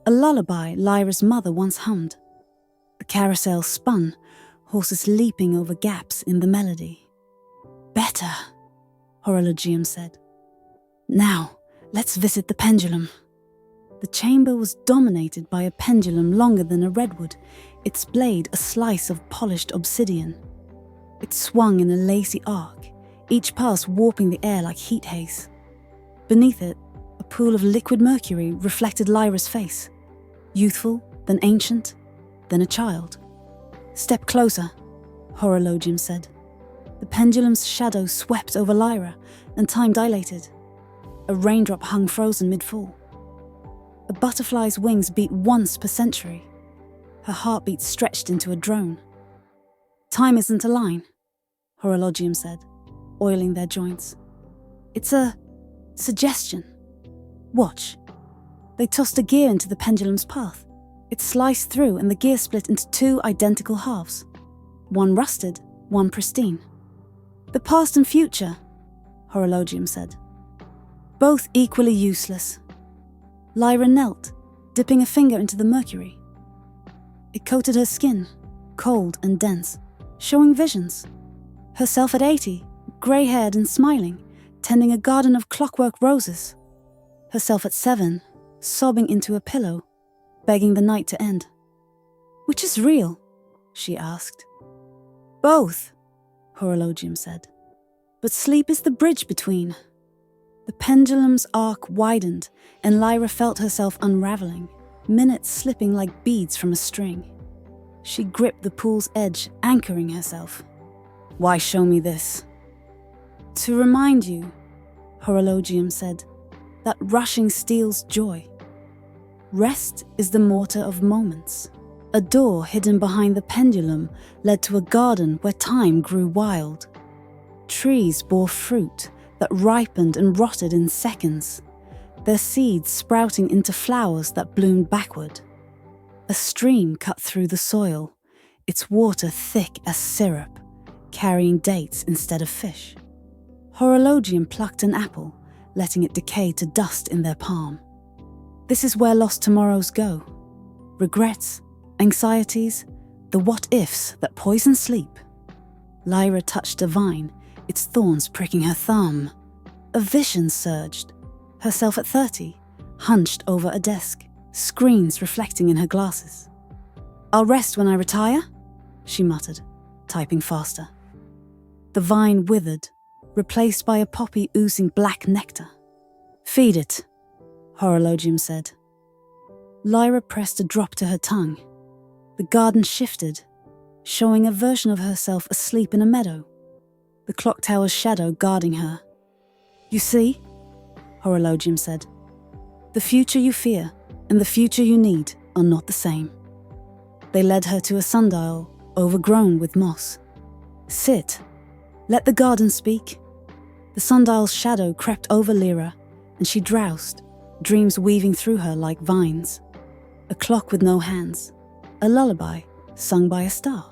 a lullaby Lyra's mother once hummed. The carousel spun, horses leaping over gaps in the melody. "Better," Horologium said. "Now, let's visit the pendulum." The chamber was dominated by a pendulum longer than a redwood, its blade a slice of polished obsidian. It swung in a lacy arc, each pass warping the air like heat haze. Beneath it, a pool of liquid mercury reflected Lyra's face, youthful, then ancient, then a child. "Step closer," Horologium said. The pendulum's shadow swept over Lyra, and time dilated. A raindrop hung frozen mid-fall. A butterfly's wings beat once per century. Her heartbeat stretched into a drone. "Time isn't a line," Horologium said, oiling their joints. "It's a suggestion. Watch." They tossed a gear into the pendulum's path. It sliced through and the gear split into two identical halves. One rusted, one pristine. The past and future, Horologium said. Both equally useless. Lyra knelt, dipping a finger into the mercury. It coated her skin, cold and dense, showing visions. Herself at 80, grey-haired and smiling, tending a garden of clockwork roses. Herself at 7, sobbing into a pillow, begging the night to end. Which is real? She asked. Both, Horologium said. But sleep is the bridge between. The pendulum's arc widened, and Lyra felt herself unraveling, minutes slipping like beads from a string. She gripped the pool's edge, anchoring herself. Why show me this? To remind you, Horologium said, that rushing steals joy. Rest is the mortar of moments. A door hidden behind the pendulum led to a garden where time grew wild. Trees bore fruit that ripened and rotted in seconds, their seeds sprouting into flowers that bloomed backward. A stream cut through the soil, its water thick as syrup, carrying dates instead of fish. Horologium plucked an apple, letting it decay to dust in their palm. This is where lost tomorrows go. Regrets, anxieties, the what-ifs that poison sleep. Lyra touched a vine, its thorns pricking her thumb. A vision surged. Herself at 30, hunched over a desk, screens reflecting in her glasses. I'll rest when I retire, she muttered, typing faster. The vine withered, replaced by a poppy oozing black nectar. Feed it, Horologium said. Lyra pressed a drop to her tongue. The garden shifted, showing a version of herself asleep in a meadow, the clock tower's shadow guarding her. You see, Horologium said, the future you fear and the future you need are not the same. They led her to a sundial overgrown with moss. Sit, let the garden speak. The sundial's shadow crept over Lyra, and she drowsed, dreams weaving through her like vines. A clock with no hands, a lullaby sung by a star.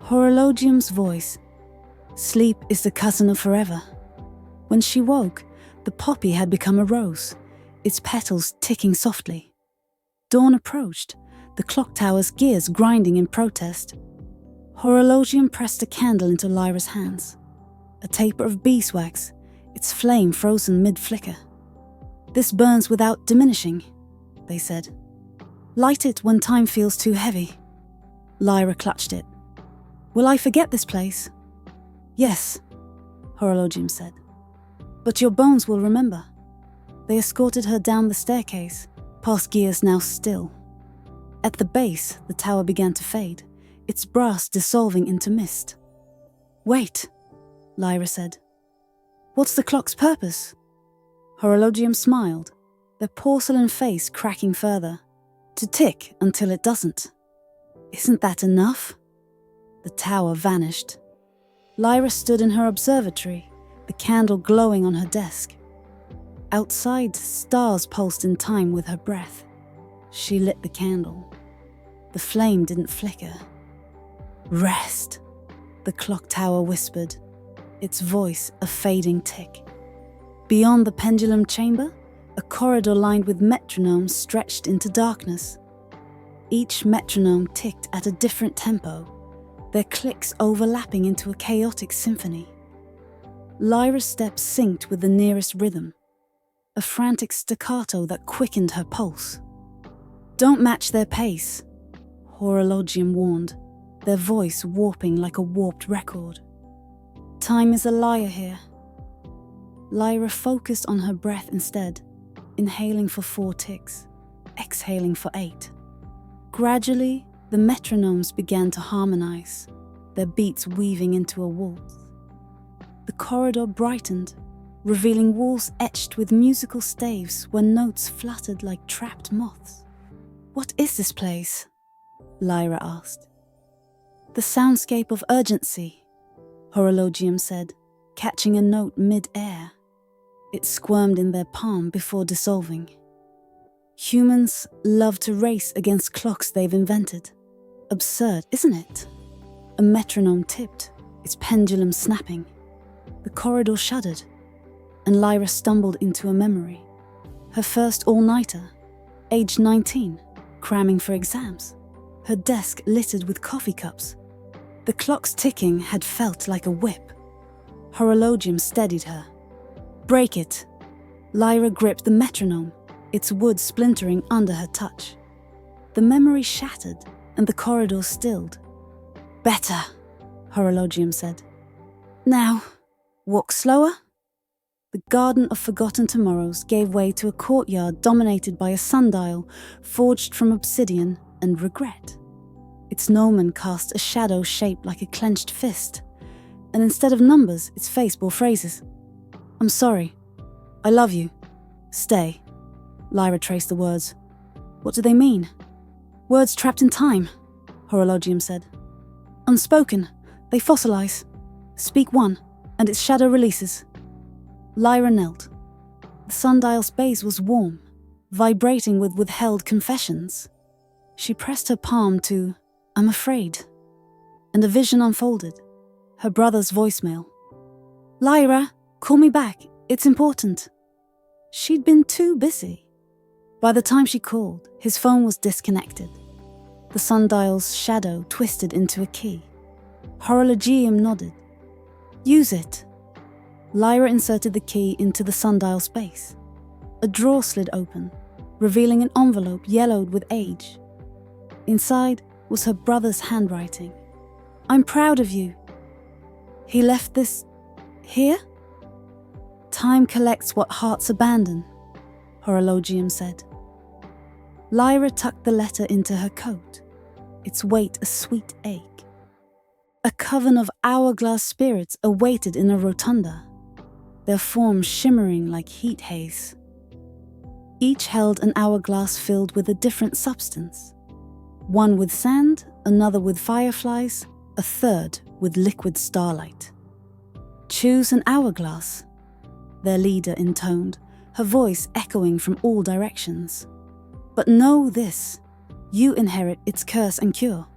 Horologium's voice. Sleep is the cousin of forever. When she woke, the poppy had become a rose, its petals ticking softly. Dawn approached, the clock tower's gears grinding in protest. Horologium pressed a candle into Lyra's hands. A taper of beeswax, its flame frozen mid-flicker. This burns without diminishing, they said. Light it when time feels too heavy. Lyra clutched it. Will I forget this place? Yes, Horologium said. But your bones will remember. They escorted her down the staircase, past gears now still. At the base, the tower began to fade, its brass dissolving into mist. Wait, Lyra said. What's the clock's purpose? Horologium smiled, their porcelain face cracking further. To tick until it doesn't. Isn't that enough? The tower vanished. Lyra stood in her observatory, the candle glowing on her desk. Outside, stars pulsed in time with her breath. She lit the candle. The flame didn't flicker. Rest, the clock tower whispered, its voice a fading tick. Beyond the pendulum chamber, a corridor lined with metronomes stretched into darkness. Each metronome ticked at a different tempo, their clicks overlapping into a chaotic symphony. Lyra's steps synced with the nearest rhythm, a frantic staccato that quickened her pulse. Don't match their pace, Horologium warned, their voice warping like a warped record. Time is a liar here. Lyra focused on her breath instead, inhaling for 4 ticks, exhaling for 8. Gradually, the metronomes began to harmonize, their beats weaving into a waltz. The corridor brightened, revealing walls etched with musical staves where notes fluttered like trapped moths. What is this place? Lyra asked. The soundscape of urgency, Horologium said, catching a note mid-air. It squirmed in their palm before dissolving. Humans love to race against clocks they've invented. Absurd, isn't it? A metronome tipped, its pendulum snapping. The corridor shuddered, and Lyra stumbled into a memory. Her first all-nighter, aged 19, cramming for exams. Her desk littered with coffee cups. The clock's ticking had felt like a whip. Horologium steadied her. Break it. Lyra gripped the metronome, its wood splintering under her touch. The memory shattered, and the corridor stilled. Better, Horologium said. Now, walk slower. The garden of forgotten tomorrows gave way to a courtyard dominated by a sundial forged from obsidian and regret. Its gnomon cast a shadow shaped like a clenched fist, and instead of numbers, its face bore phrases. I'm sorry. I love you. Stay. Lyra traced the words. What do they mean? Words trapped in time, Horologium said. Unspoken. They fossilize. Speak one, and its shadow releases. Lyra knelt. The sundial's base was warm, vibrating with withheld confessions. She pressed her palm to, I'm afraid. And a vision unfolded. Her brother's voicemail. Lyra, call me back. It's important. She'd been too busy. By the time she called, his phone was disconnected. The sundial's shadow twisted into a key. Horologium nodded. Use it. Lyra inserted the key into the sundial space. A drawer slid open, revealing an envelope yellowed with age. Inside was her brother's handwriting. I'm proud of you. He left this here? Time collects what hearts abandon, Horologium said. Lyra tucked the letter into her coat, its weight a sweet ache. A coven of hourglass spirits awaited in a rotunda, their forms shimmering like heat haze. Each held an hourglass filled with a different substance. One with sand, another with fireflies, a third with liquid starlight. Choose an hourglass, their leader intoned, her voice echoing from all directions. But know this, you inherit its curse and cure.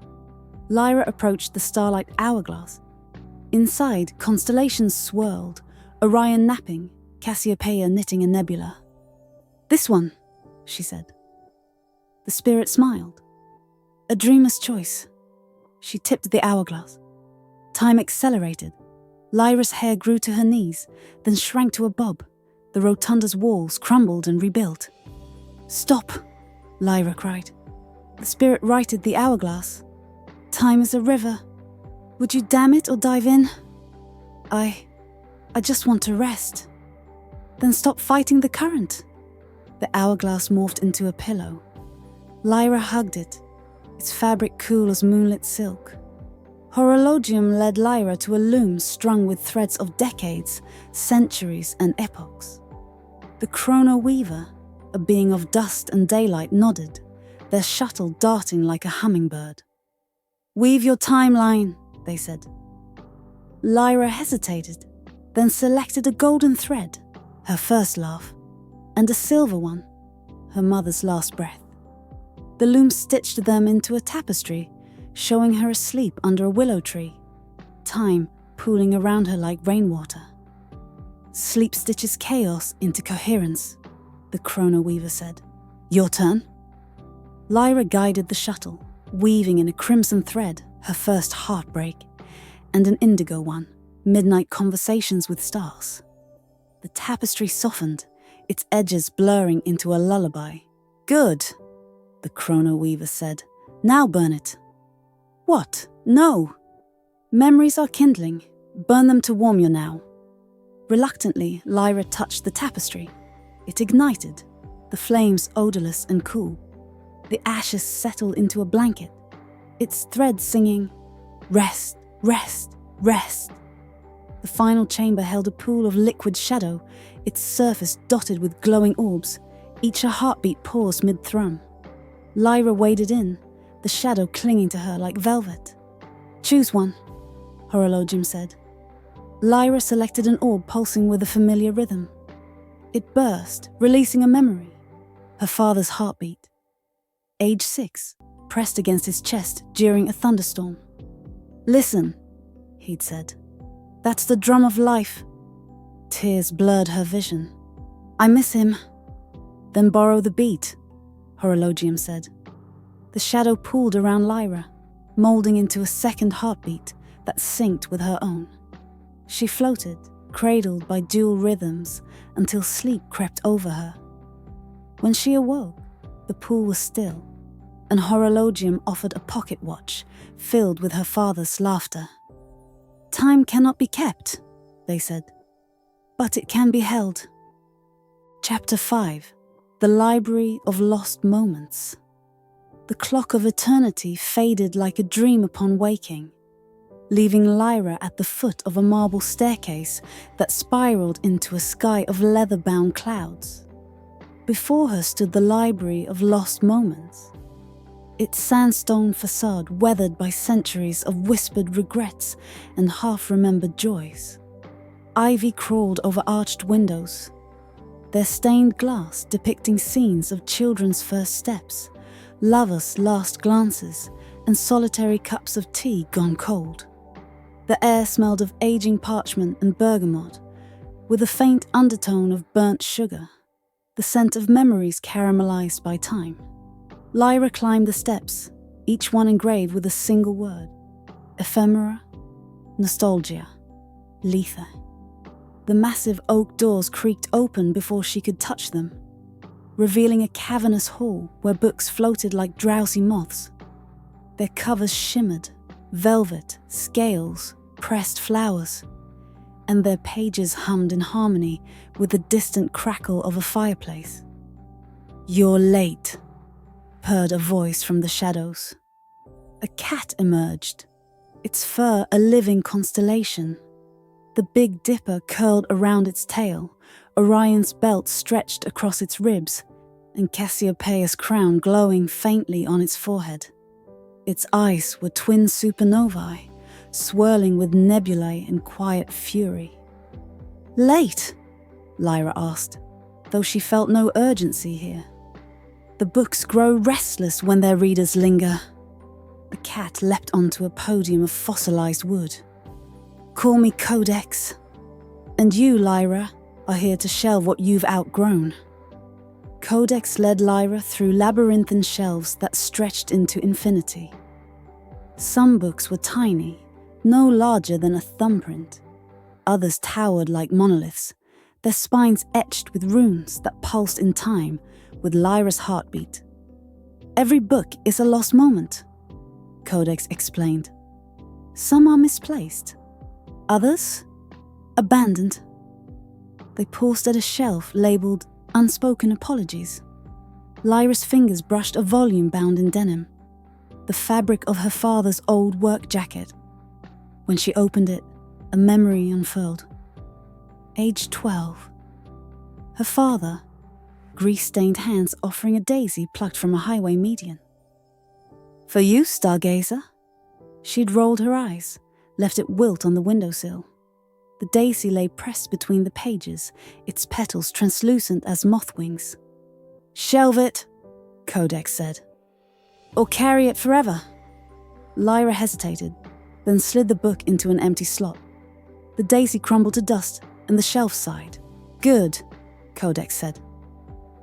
Lyra approached the starlight hourglass. Inside, constellations swirled, Orion napping, Cassiopeia knitting a nebula. This one, she said. The spirit smiled. A dreamer's choice. She tipped the hourglass. Time accelerated. Lyra's hair grew to her knees, then shrank to a bob. The rotunda's walls crumbled and rebuilt. Stop, Lyra cried. The spirit righted the hourglass. Time is a river. Would you dam it or dive in? I just want to rest. Then stop fighting the current. The hourglass morphed into a pillow. Lyra hugged it, its fabric cool as moonlit silk. Horologium led Lyra to a loom strung with threads of decades, centuries, and epochs. The chrono weaver, a being of dust and daylight, nodded, their shuttle darting like a hummingbird. Weave your timeline, they said. Lyra hesitated, then selected a golden thread, her first laugh, and a silver one, her mother's last breath. The loom stitched them into a tapestry, showing her asleep under a willow tree, time pooling around her like rainwater. Sleep stitches chaos into coherence, the chrono weaver said. Your turn. Lyra guided the shuttle, weaving in a crimson thread, her first heartbreak, and an indigo one, midnight conversations with stars. The tapestry softened, its edges blurring into a lullaby. Good, the chrono weaver said. Now burn it. What? No. Memories are kindling. Burn them to warm your now. Reluctantly, Lyra touched the tapestry. It ignited, the flames odorless and cool. The ashes settled into a blanket, its threads singing, rest, rest, rest. The final chamber held a pool of liquid shadow, its surface dotted with glowing orbs, each a heartbeat paused mid-thrum. Lyra waded in, the shadow clinging to her like velvet. Choose one, Horologium said. Lyra selected an orb pulsing with a familiar rhythm. It burst, releasing a memory. her father's heartbeat. Age 6, pressed against his chest during a thunderstorm. "Listen," he'd said. "That's the drum of life." Tears blurred her vision. "I miss him." "Then borrow the beat," Horologium said. The shadow pulled around Lyra, moulding into a second heartbeat that synced with her own. She floated, cradled by dual rhythms, until sleep crept over her. When she awoke, the pool was still, and Horologium offered a pocket watch filled with her father's laughter. "Time cannot be kept," they said, "but it can be held." Chapter 5. The Library of Lost Moments. The clock of eternity faded like a dream upon waking, leaving Lyra at the foot of a marble staircase that spiraled into a sky of leather-bound clouds. Before her stood the Library of Lost Moments, its sandstone facade weathered by centuries of whispered regrets and half-remembered joys. Ivy crawled over arched windows, their stained glass depicting scenes of children's first steps, lovers' last glances, and solitary cups of tea gone cold. The air smelled of aging parchment and bergamot, with a faint undertone of burnt sugar, the scent of memories caramelized by time. Lyra climbed the steps, each one engraved with a single word: ephemera, nostalgia, lethe. The massive oak doors creaked open before she could touch them, revealing a cavernous hall where books floated like drowsy moths. Their covers shimmered, velvet, scales, pressed flowers, and their pages hummed in harmony with the distant crackle of a fireplace. "You're late," purred a voice from the shadows. A cat emerged, its fur a living constellation. The Big Dipper curled around its tail, Orion's belt stretched across its ribs, and Cassiopeia's crown glowing faintly on its forehead. Its eyes were twin supernovae, swirling with nebulae in quiet fury. "Late?" Lyra asked, though she felt no urgency here. The books grow restless when their readers linger. The cat leapt onto a podium of fossilized wood. "Call me Codex. And you, Lyra, are here to shelve what you've outgrown." Codex led Lyra through labyrinthine shelves that stretched into infinity. Some books were tiny, no larger than a thumbprint. Others towered like monoliths, their spines etched with runes that pulsed in time with Lyra's heartbeat. "Every book is a lost moment," Codex explained. "Some are misplaced, others abandoned." They paused at a shelf labelled "Unspoken Apologies." Lyra's fingers brushed a volume bound in denim, the fabric of her father's old work jacket. When she opened it, a memory unfurled. Age 12. Her father, grease-stained hands offering a daisy plucked from a highway median. "For you, stargazer." She'd rolled her eyes, left it wilt on the windowsill. The daisy lay pressed between the pages, its petals translucent as moth wings. "Shelve it," Codex said. "Or carry it forever." Lyra hesitated, then slid the book into an empty slot. The daisy crumbled to dust, and the shelf sighed. "Good," Codex said.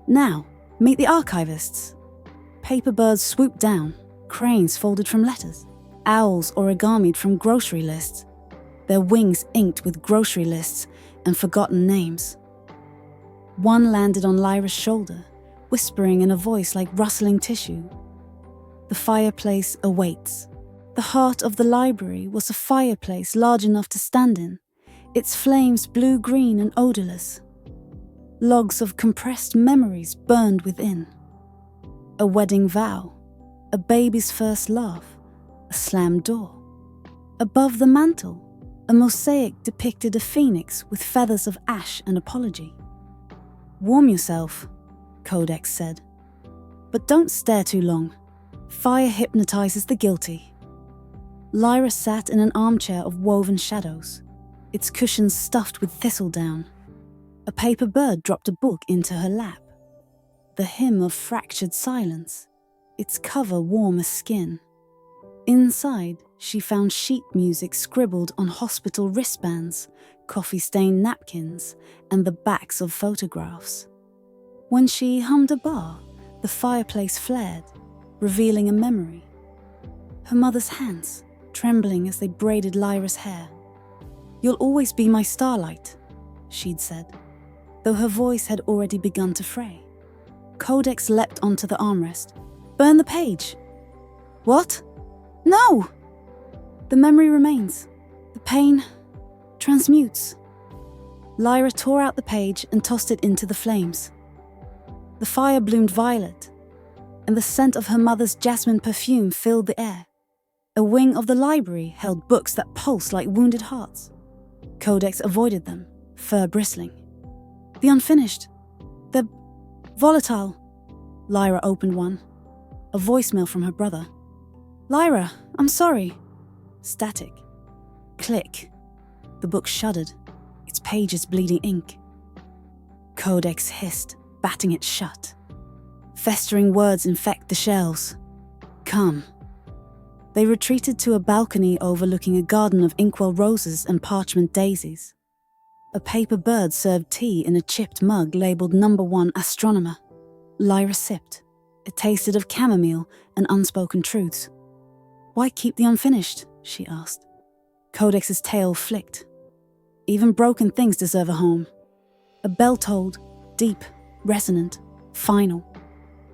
"Now, meet the archivists." Paper birds swooped down, cranes folded from letters, owls origamied from grocery lists, their wings inked with grocery lists and forgotten names. One landed on Lyra's shoulder, whispering in a voice like rustling tissue. "The fireplace awaits." The heart of the library was a fireplace large enough to stand in, its flames blue-green and odorless. Logs of compressed memories burned within. A wedding vow, a baby's first laugh, a slammed door. Above the mantel, a mosaic depicted a phoenix with feathers of ash and apology. "Warm yourself," Codex said. "But don't stare too long. Fire hypnotizes the guilty." Lyra sat in an armchair of woven shadows, its cushions stuffed with thistledown. A paper bird dropped a book into her lap. the hymn of fractured silence, its cover warm as skin. Inside, she found sheet music scribbled on hospital wristbands, coffee-stained napkins, and the backs of photographs. When she hummed a bar, the fireplace flared, revealing a memory. Her mother's hands, trembling as they braided Lyra's hair. "You'll always be my starlight," she'd said, though her voice had already begun to fray. Codex leapt onto the armrest. "Burn the page!" "What? No!" "The memory remains. The pain transmutes." Lyra tore out the page and tossed it into the flames. The fire bloomed violet, and the scent of her mother's jasmine perfume filled the air. A wing of the library held books that pulsed like wounded hearts. Codex avoided them, fur bristling. "The unfinished. They're volatile." Lyra opened one. A voicemail from her brother. "Lyra, I'm sorry." Static. Click. The book shuddered, its pages bleeding ink. Codex hissed, batting it shut. Festering words infect the shelves. "Come." They retreated to a balcony overlooking a garden of inkwell roses and parchment daisies. A paper bird served tea in a chipped mug labelled "Number 1 Astronomer." Lyra sipped. It tasted of chamomile and unspoken truths. "Why keep the unfinished?" she asked. Codex's tail flicked. "Even broken things deserve a home." A bell tolled, deep, resonant, final.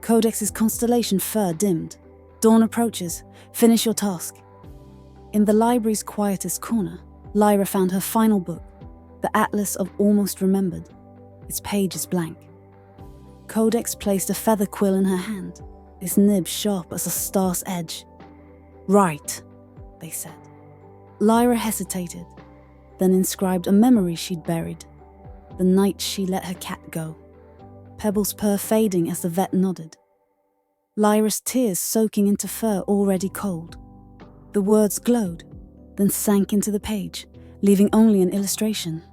Codex's constellation fur dimmed. "Dawn approaches. Finish your task." In the library's quietest corner, Lyra found her final book, the Atlas of Almost Remembered, its pages blank. Codex placed a feather quill in her hand, its nib sharp as a star's edge. "Right," they said. Lyra hesitated, then inscribed a memory she'd buried, the night she let her cat go. Pebbles purr fading as the vet nodded. Lyra's tears soaking into fur already cold. The words glowed, then sank into the page, leaving only an illustration.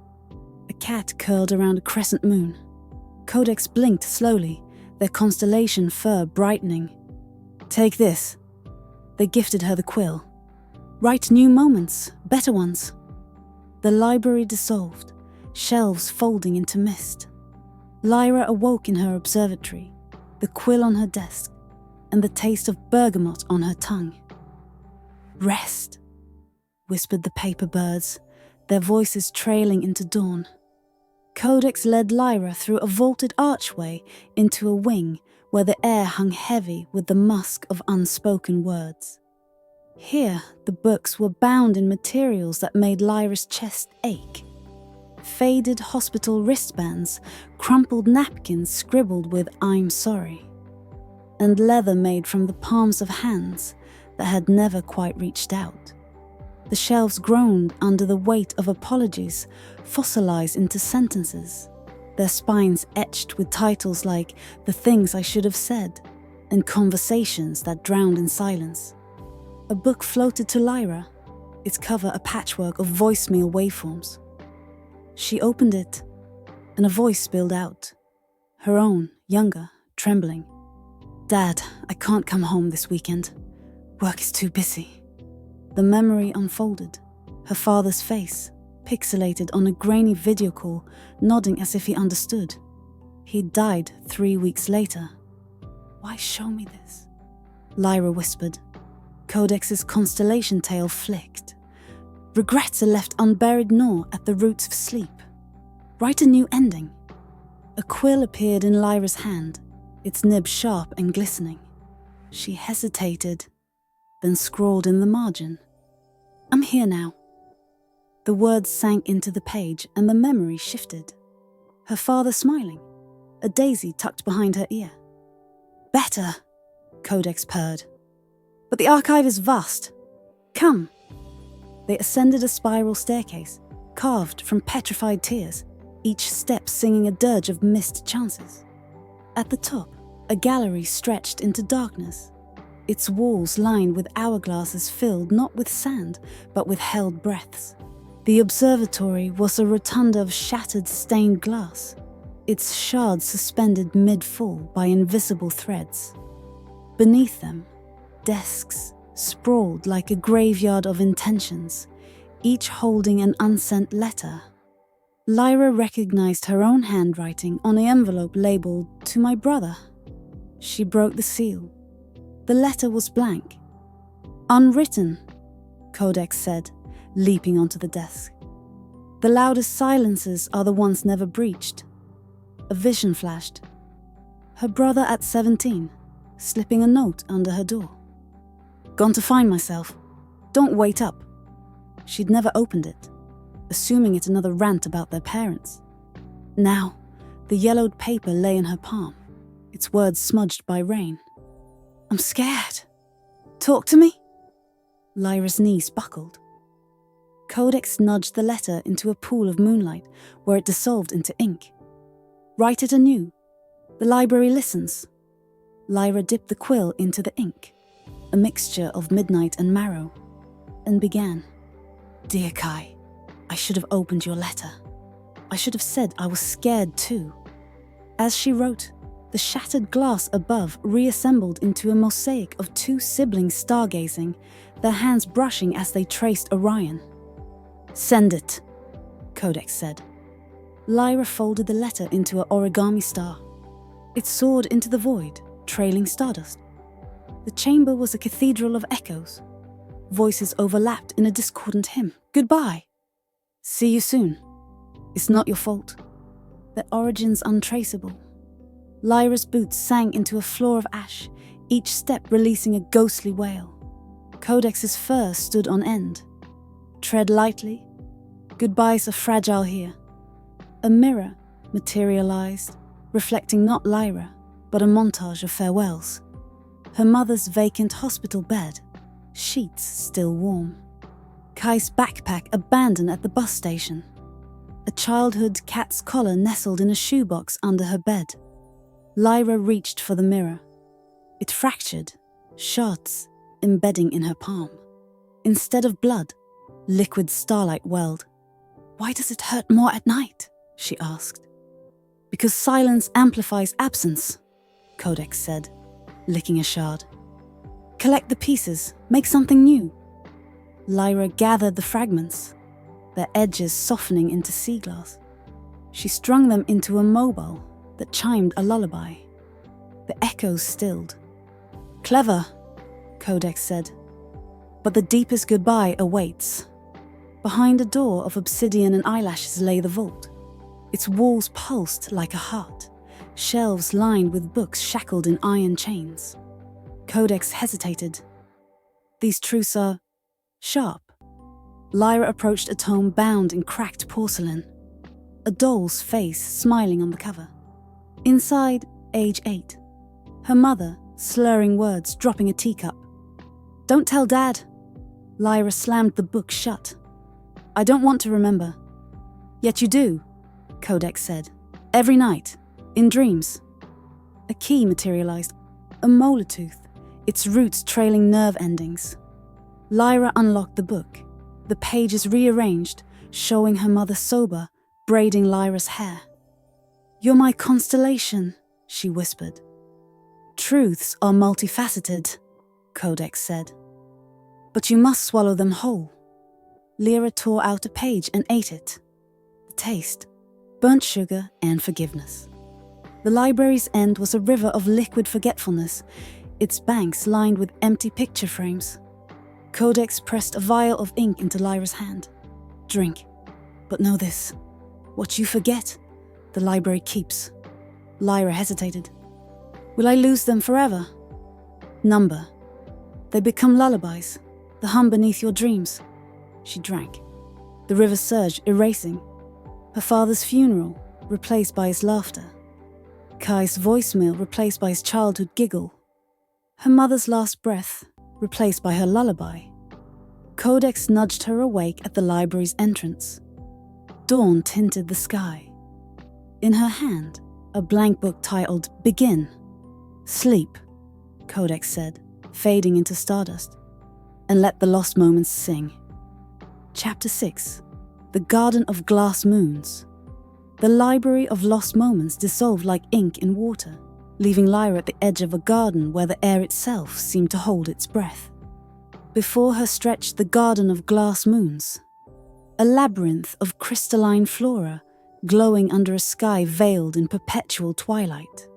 A cat curled around a crescent moon. Codex blinked slowly, their constellation fur brightening. "Take this." They gifted her the quill. "Write new moments, better ones." The library dissolved, shelves folding into mist. Lyra awoke in her observatory, the quill on her desk, and the taste of bergamot on her tongue. "Rest," whispered the paper birds, their voices trailing into dawn. Codex led Lyra through a vaulted archway into a wing where the air hung heavy with the musk of unspoken words. Here, the books were bound in materials that made Lyra's chest ache. Faded hospital wristbands, crumpled napkins scribbled with "I'm sorry," and leather made from the palms of hands that had never quite reached out. The shelves groaned under the weight of apologies, fossilized into sentences, their spines etched with titles like "The Things I Should Have Said" and "Conversations That Drowned in Silence." A book floated to Lyra, its cover a patchwork of voicemail waveforms. She opened it, and a voice spilled out, her own, younger, trembling. "Dad, I can't come home this weekend. Work is too busy." The memory unfolded, her father's face, pixelated on a grainy video call, nodding as if he understood. He'd died 3 weeks later. "Why show me this?" Lyra whispered. Codex's constellation tail flicked. "Regrets are left unburied gnaw at the roots of sleep. Write a new ending." A quill appeared in Lyra's hand, its nib sharp and glistening. She hesitated, then scrawled in the margin, "I'm here now." The words sank into the page and the memory shifted. Her father smiling, a daisy tucked behind her ear. "Better," Codex purred. "But the archive is vast. Come." They ascended a spiral staircase, carved from petrified tears, each step singing a dirge of missed chances. At the top, a gallery stretched into darkness, its walls lined with hourglasses filled not with sand, but with held breaths. The observatory was a rotunda of shattered stained glass. its shards suspended mid-fall by invisible threads. Beneath them, desks sprawled like a graveyard of intentions, each holding an unsent letter. Lyra recognized her own handwriting on the envelope labeled, "To my brother." She broke the seal. The letter was blank. "Unwritten," Codex said, leaping onto the desk. "The loudest silences are the ones never breached." A vision flashed. Her brother at 17, slipping a note under her door. "Gone to find myself. Don't wait up." She'd never opened it, assuming it another rant about their parents. Now, the yellowed paper lay in her palm, its words smudged by rain. "I'm scared. Talk to me?" Lyra's knees buckled. Codex nudged the letter into a pool of moonlight where it dissolved into ink. "Write it anew. The library listens." Lyra dipped the quill into the ink, a mixture of midnight and marrow, and began. "Dear Kai, I should have opened your letter. I should have said I was scared too." As she wrote, the shattered glass above reassembled into a mosaic of two siblings stargazing, their hands brushing as they traced Orion. "Send it," Codex said. Lyra folded the letter into an origami star. It soared into the void, trailing stardust. The chamber was a cathedral of echoes. Voices overlapped in a discordant hymn. "Goodbye. See you soon. It's not your fault." Their origins untraceable. Lyra's boots sank into a floor of ash, each step releasing a ghostly wail. Codex's fur stood on end. "Tread lightly. Goodbyes are fragile here." A mirror materialized, reflecting not Lyra, but a montage of farewells. Her mother's vacant hospital bed, sheets still warm. Kai's backpack abandoned at the bus station. A childhood cat's collar nestled in a shoebox under her bed. Lyra reached for the mirror. It fractured, shards embedding in her palm. Instead of blood, liquid starlight welled. "Why does it hurt more at night?" she asked. "Because silence amplifies absence," Codex said, licking a shard. "Collect the pieces, make something new." Lyra gathered the fragments, their edges softening into sea glass. She strung them into a mobile that chimed a lullaby. The echoes stilled. "Clever," Codex said. "But the deepest goodbye awaits." Behind a door of obsidian and eyelashes lay the vault. Its walls pulsed like a heart, shelves lined with books shackled in iron chains. Codex hesitated. "These truths are sharp." Lyra approached a tome bound in cracked porcelain, a doll's face smiling on the cover. Inside, age 8. Her mother, slurring words, dropping a teacup. "Don't tell Dad." Lyra slammed the book shut. "I don't want to remember." "Yet you do," Codex said. "Every night, in dreams." A key materialized, a molar tooth, its roots trailing nerve endings. Lyra unlocked the book, the pages rearranged, showing her mother sober, braiding Lyra's hair. "You're my constellation," she whispered. "Truths are multifaceted," Codex said. "But you must swallow them whole." Lyra tore out a page and ate it. The taste, burnt sugar and forgiveness. The library's end was a river of liquid forgetfulness, its banks lined with empty picture frames. Codex pressed a vial of ink into Lyra's hand. "Drink. But know this. What you forget, the library keeps." Lyra hesitated. "Will I lose them forever?" "Number. They become lullabies, the hum beneath your dreams." She drank. The river surged, erasing. Her father's funeral, replaced by his laughter. Kai's voicemail, replaced by his childhood giggle. Her mother's last breath, replaced by her lullaby. Codex nudged her awake at the library's entrance. Dawn tinted the sky. In her hand, a blank book titled "Begin." "Sleep," Codex said, fading into stardust. "And let the lost moments sing." Chapter 6. The Garden of Glass Moons. The library of lost moments dissolved like ink in water, leaving Lyra at the edge of a garden where the air itself seemed to hold its breath. Before her stretched the garden of glass moons, a labyrinth of crystalline flora glowing under a sky veiled in perpetual twilight.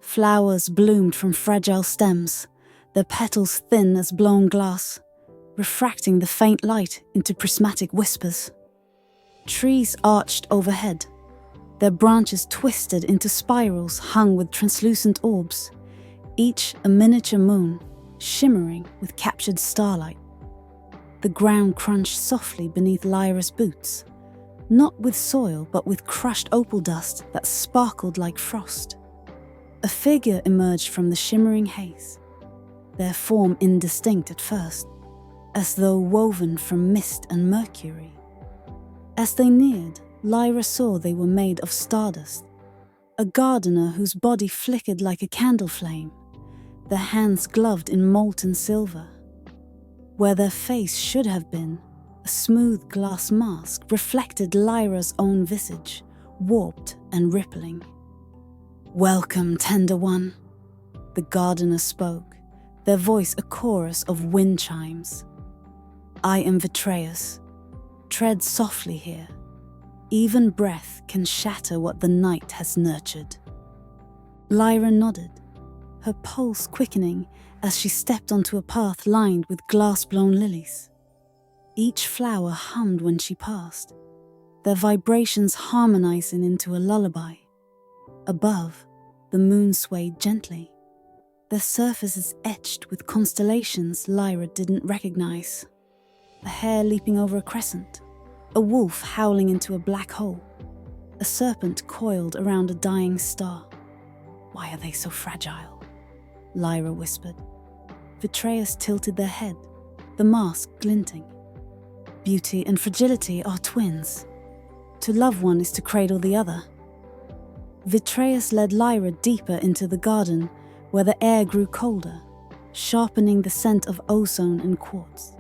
Flowers bloomed from fragile stems, their petals thin as blown glass, refracting the faint light into prismatic whispers. Trees arched overhead, their branches twisted into spirals hung with translucent orbs, each a miniature moon, shimmering with captured starlight. The ground crunched softly beneath Lyra's boots, not with soil but with crushed opal dust that sparkled like frost. A figure emerged from the shimmering haze, their form indistinct at first, as though woven from mist and mercury. As they neared, Lyra saw they were made of stardust, a gardener whose body flickered like a candle flame, their hands gloved in molten silver. Where their face should have been, a smooth glass mask reflected Lyra's own visage, warped and rippling. "Welcome, tender one," the gardener spoke, their voice a chorus of wind chimes. "I am Vitreus. Tread softly here. Even breath can shatter what the night has nurtured." Lyra nodded, her pulse quickening as she stepped onto a path lined with glass-blown lilies. Each flower hummed when she passed, their vibrations harmonizing into a lullaby. Above, the moon swayed gently, their surfaces etched with constellations Lyra didn't recognize. A hare leaping over a crescent, a wolf howling into a black hole, a serpent coiled around a dying star. "Why are they so fragile?" Lyra whispered. Vitreus tilted their head, the mask glinting. "Beauty and fragility are twins. To love one is to cradle the other." Vitreus led Lyra deeper into the garden, where the air grew colder, sharpening the scent of ozone and quartz.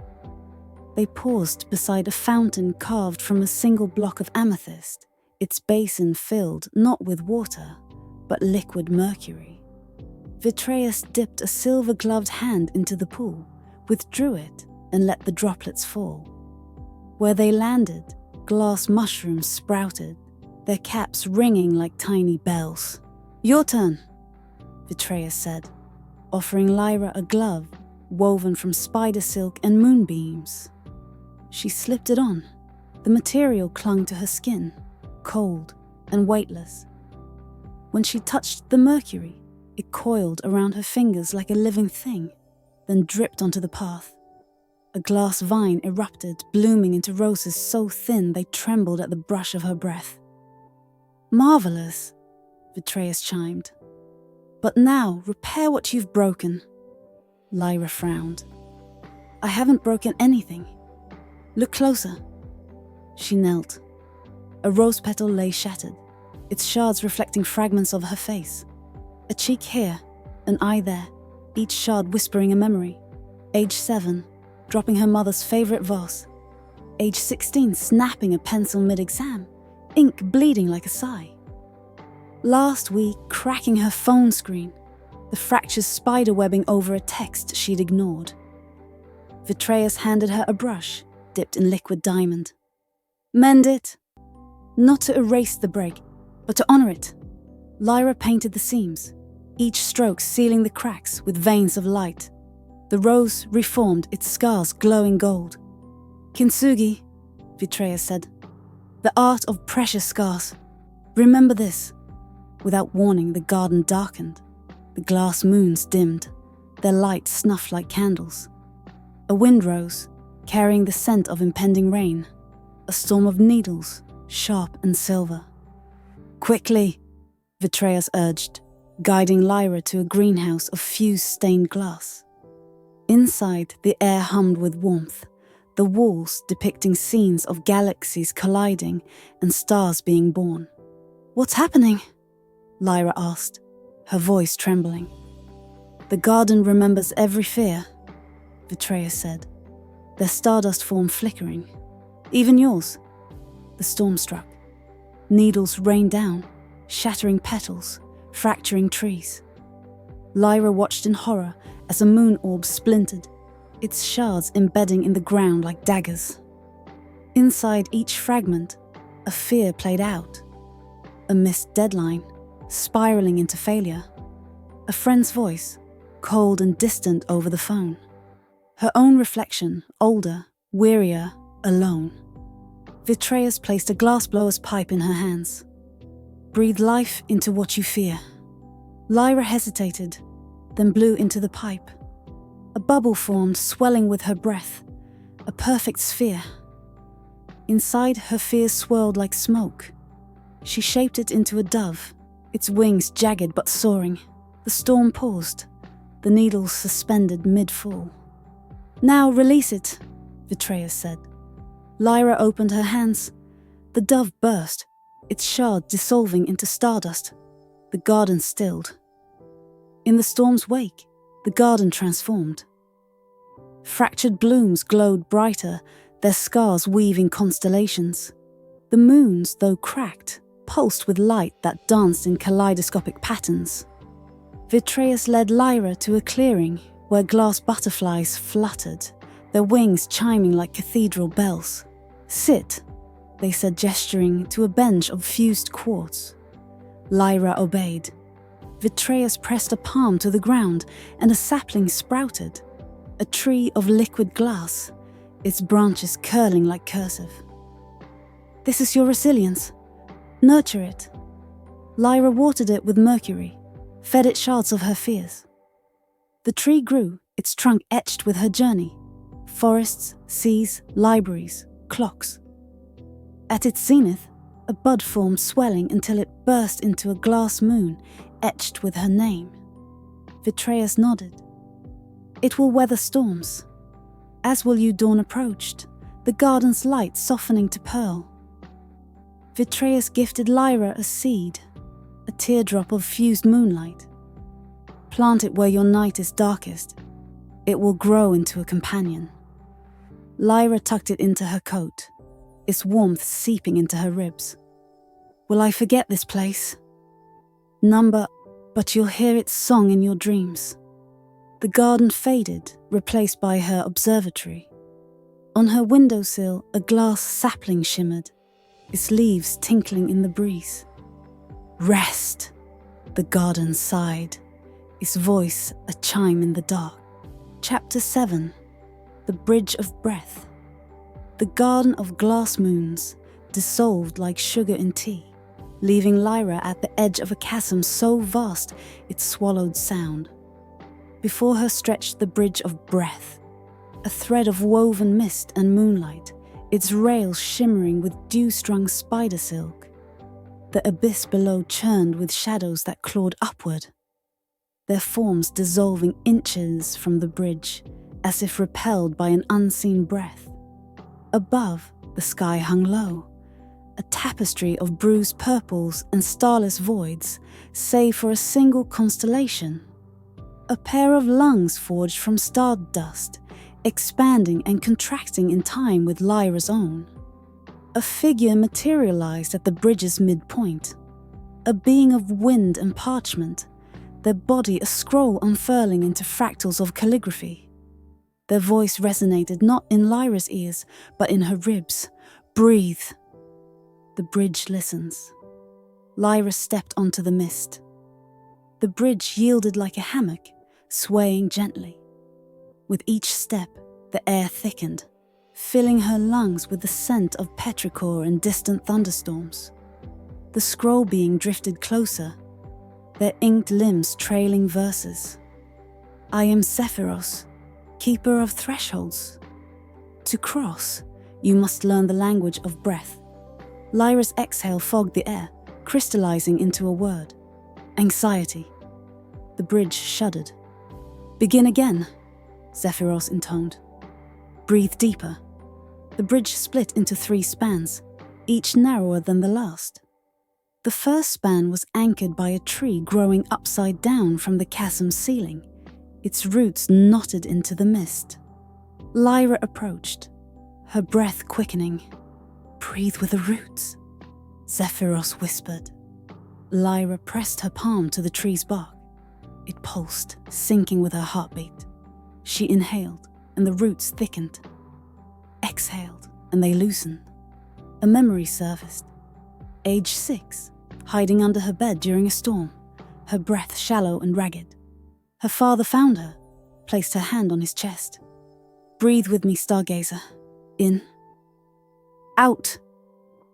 They paused beside a fountain carved from a single block of amethyst, its basin filled not with water, but liquid mercury. Vitreus dipped a silver-gloved hand into the pool, withdrew it, and let the droplets fall. Where they landed, glass mushrooms sprouted, their caps ringing like tiny bells. "Your turn," Vitreus said, offering Lyra a glove woven from spider silk and moonbeams. She slipped it on. The material clung to her skin, cold and weightless. When she touched the mercury, it coiled around her fingers like a living thing, then dripped onto the path. A glass vine erupted, blooming into roses so thin they trembled at the brush of her breath. "Marvelous," Vitreus chimed. "But now, repair what you've broken." Lyra frowned. "I haven't broken anything. Look closer." She knelt. A rose petal lay shattered, its shards reflecting fragments of her face. A cheek here, an eye there, each shard whispering a memory. Age 7, dropping her mother's favorite vase. Age 16, snapping a pencil mid-exam, ink bleeding like a sigh. Last week, cracking her phone screen, the fractures spiderwebbing over a text she'd ignored. Vitreus handed her a brush, dipped in liquid diamond. "Mend it." Not to erase the break, but to honor it. Lyra painted the seams, each stroke sealing the cracks with veins of light. The rose reformed, its scars glowing gold. "Kintsugi," Vitreus said. "The art of precious scars. Remember this." Without warning, the garden darkened. The glass moons dimmed, their light snuffed like candles. A wind rose, carrying the scent of impending rain. A storm of needles, sharp and silver. "Quickly," Vitreus urged, guiding Lyra to a greenhouse of fuse-stained glass. Inside, the air hummed with warmth, the walls depicting scenes of galaxies colliding and stars being born. "What's happening?" Lyra asked, her voice trembling. "The garden remembers every fear," Vitreus said, their stardust form flickering. "Even yours." The storm struck. Needles rained down, shattering petals, fracturing trees. Lyra watched in horror as a moon orb splintered, its shards embedding in the ground like daggers. Inside each fragment, a fear played out. A missed deadline, spiraling into failure. A friend's voice, cold and distant over the phone. Her own reflection, older, wearier, alone. Vitreus placed a glassblower's pipe in her hands. Breathe life into what you fear. Lyra hesitated, then blew into the pipe. A bubble formed, swelling with her breath, a perfect sphere. Inside, her fears swirled like smoke. She shaped it into a dove, its wings jagged but soaring. The storm paused, the needles suspended mid-fall. "Now release it," Vitreus said. Lyra opened her hands. The dove burst, its shard dissolving into stardust. The garden stilled. In the storm's wake, the garden transformed. Fractured blooms glowed brighter, their scars weaving constellations. The moons, though cracked, pulsed with light that danced in kaleidoscopic patterns. Vitreus led Lyra to a clearing where glass butterflies fluttered, their wings chiming like cathedral bells. "Sit," they said, gesturing to a bench of fused quartz. Lyra obeyed. Vitreus pressed a palm to the ground, and a sapling sprouted, a tree of liquid glass, its branches curling like cursive. "This is your resilience. Nurture it." Lyra watered it with mercury, fed it shards of her fears. The tree grew, its trunk etched with her journey. Forests, seas, libraries, clocks. At its zenith, a bud formed, swelling until it burst into a glass moon etched with her name. Vitreus nodded. "It will weather storms, as will you." Dawn approached, the garden's light softening to pearl. Vitreus gifted Lyra a seed, a teardrop of fused moonlight. "Plant it where your night is darkest. It will grow into a companion." Lyra tucked it into her coat, its warmth seeping into her ribs. "Will I forget this place? Number, but you'll hear its song in your dreams." The garden faded, replaced by her observatory. On her windowsill, a glass sapling shimmered, its leaves tinkling in the breeze. "Rest," the garden sighed, its voice a chime in the dark. Chapter 7. The Bridge of Breath. The garden of glass moons dissolved like sugar in tea, leaving Lyra at the edge of a chasm so vast it swallowed sound. Before her stretched the bridge of breath, a thread of woven mist and moonlight, its rails shimmering with dew-strung spider silk. The abyss below churned with shadows that clawed upward, their forms dissolving inches from the bridge, as if repelled by an unseen breath. Above, the sky hung low, a tapestry of bruised purples and starless voids, save for a single constellation. A pair of lungs forged from star dust, expanding and contracting in time with Lyra's own. A figure materialized at the bridge's midpoint, a being of wind and parchment, their body a scroll unfurling into fractals of calligraphy. Their voice resonated not in Lyra's ears, but in her ribs. "Breathe." The bridge listens. Lyra stepped onto the mist. The bridge yielded like a hammock, swaying gently. With each step, the air thickened, filling her lungs with the scent of petrichor and distant thunderstorms. The scroll being drifted closer, their inked limbs trailing verses. "I am Zephyros, keeper of thresholds. To cross, you must learn the language of breath." Lyra's exhale fogged the air, crystallizing into a word. "Anxiety." The bridge shuddered. "Begin again," Zephyros intoned. "Breathe deeper." The bridge split into 3 spans, each narrower than the last. The first span was anchored by a tree growing upside down from the chasm's ceiling, its roots knotted into the mist. Lyra approached, her breath quickening. "Breathe with the roots." Zephyros whispered. Lyra pressed her palm to the tree's bark. It pulsed, syncing with her heartbeat. She inhaled, and the roots thickened. Exhaled, and they loosened. A memory surfaced. Age 6, hiding under her bed during a storm, her breath shallow and ragged. Her father found her, placed her hand on his chest. Breathe with me, stargazer. In. Out.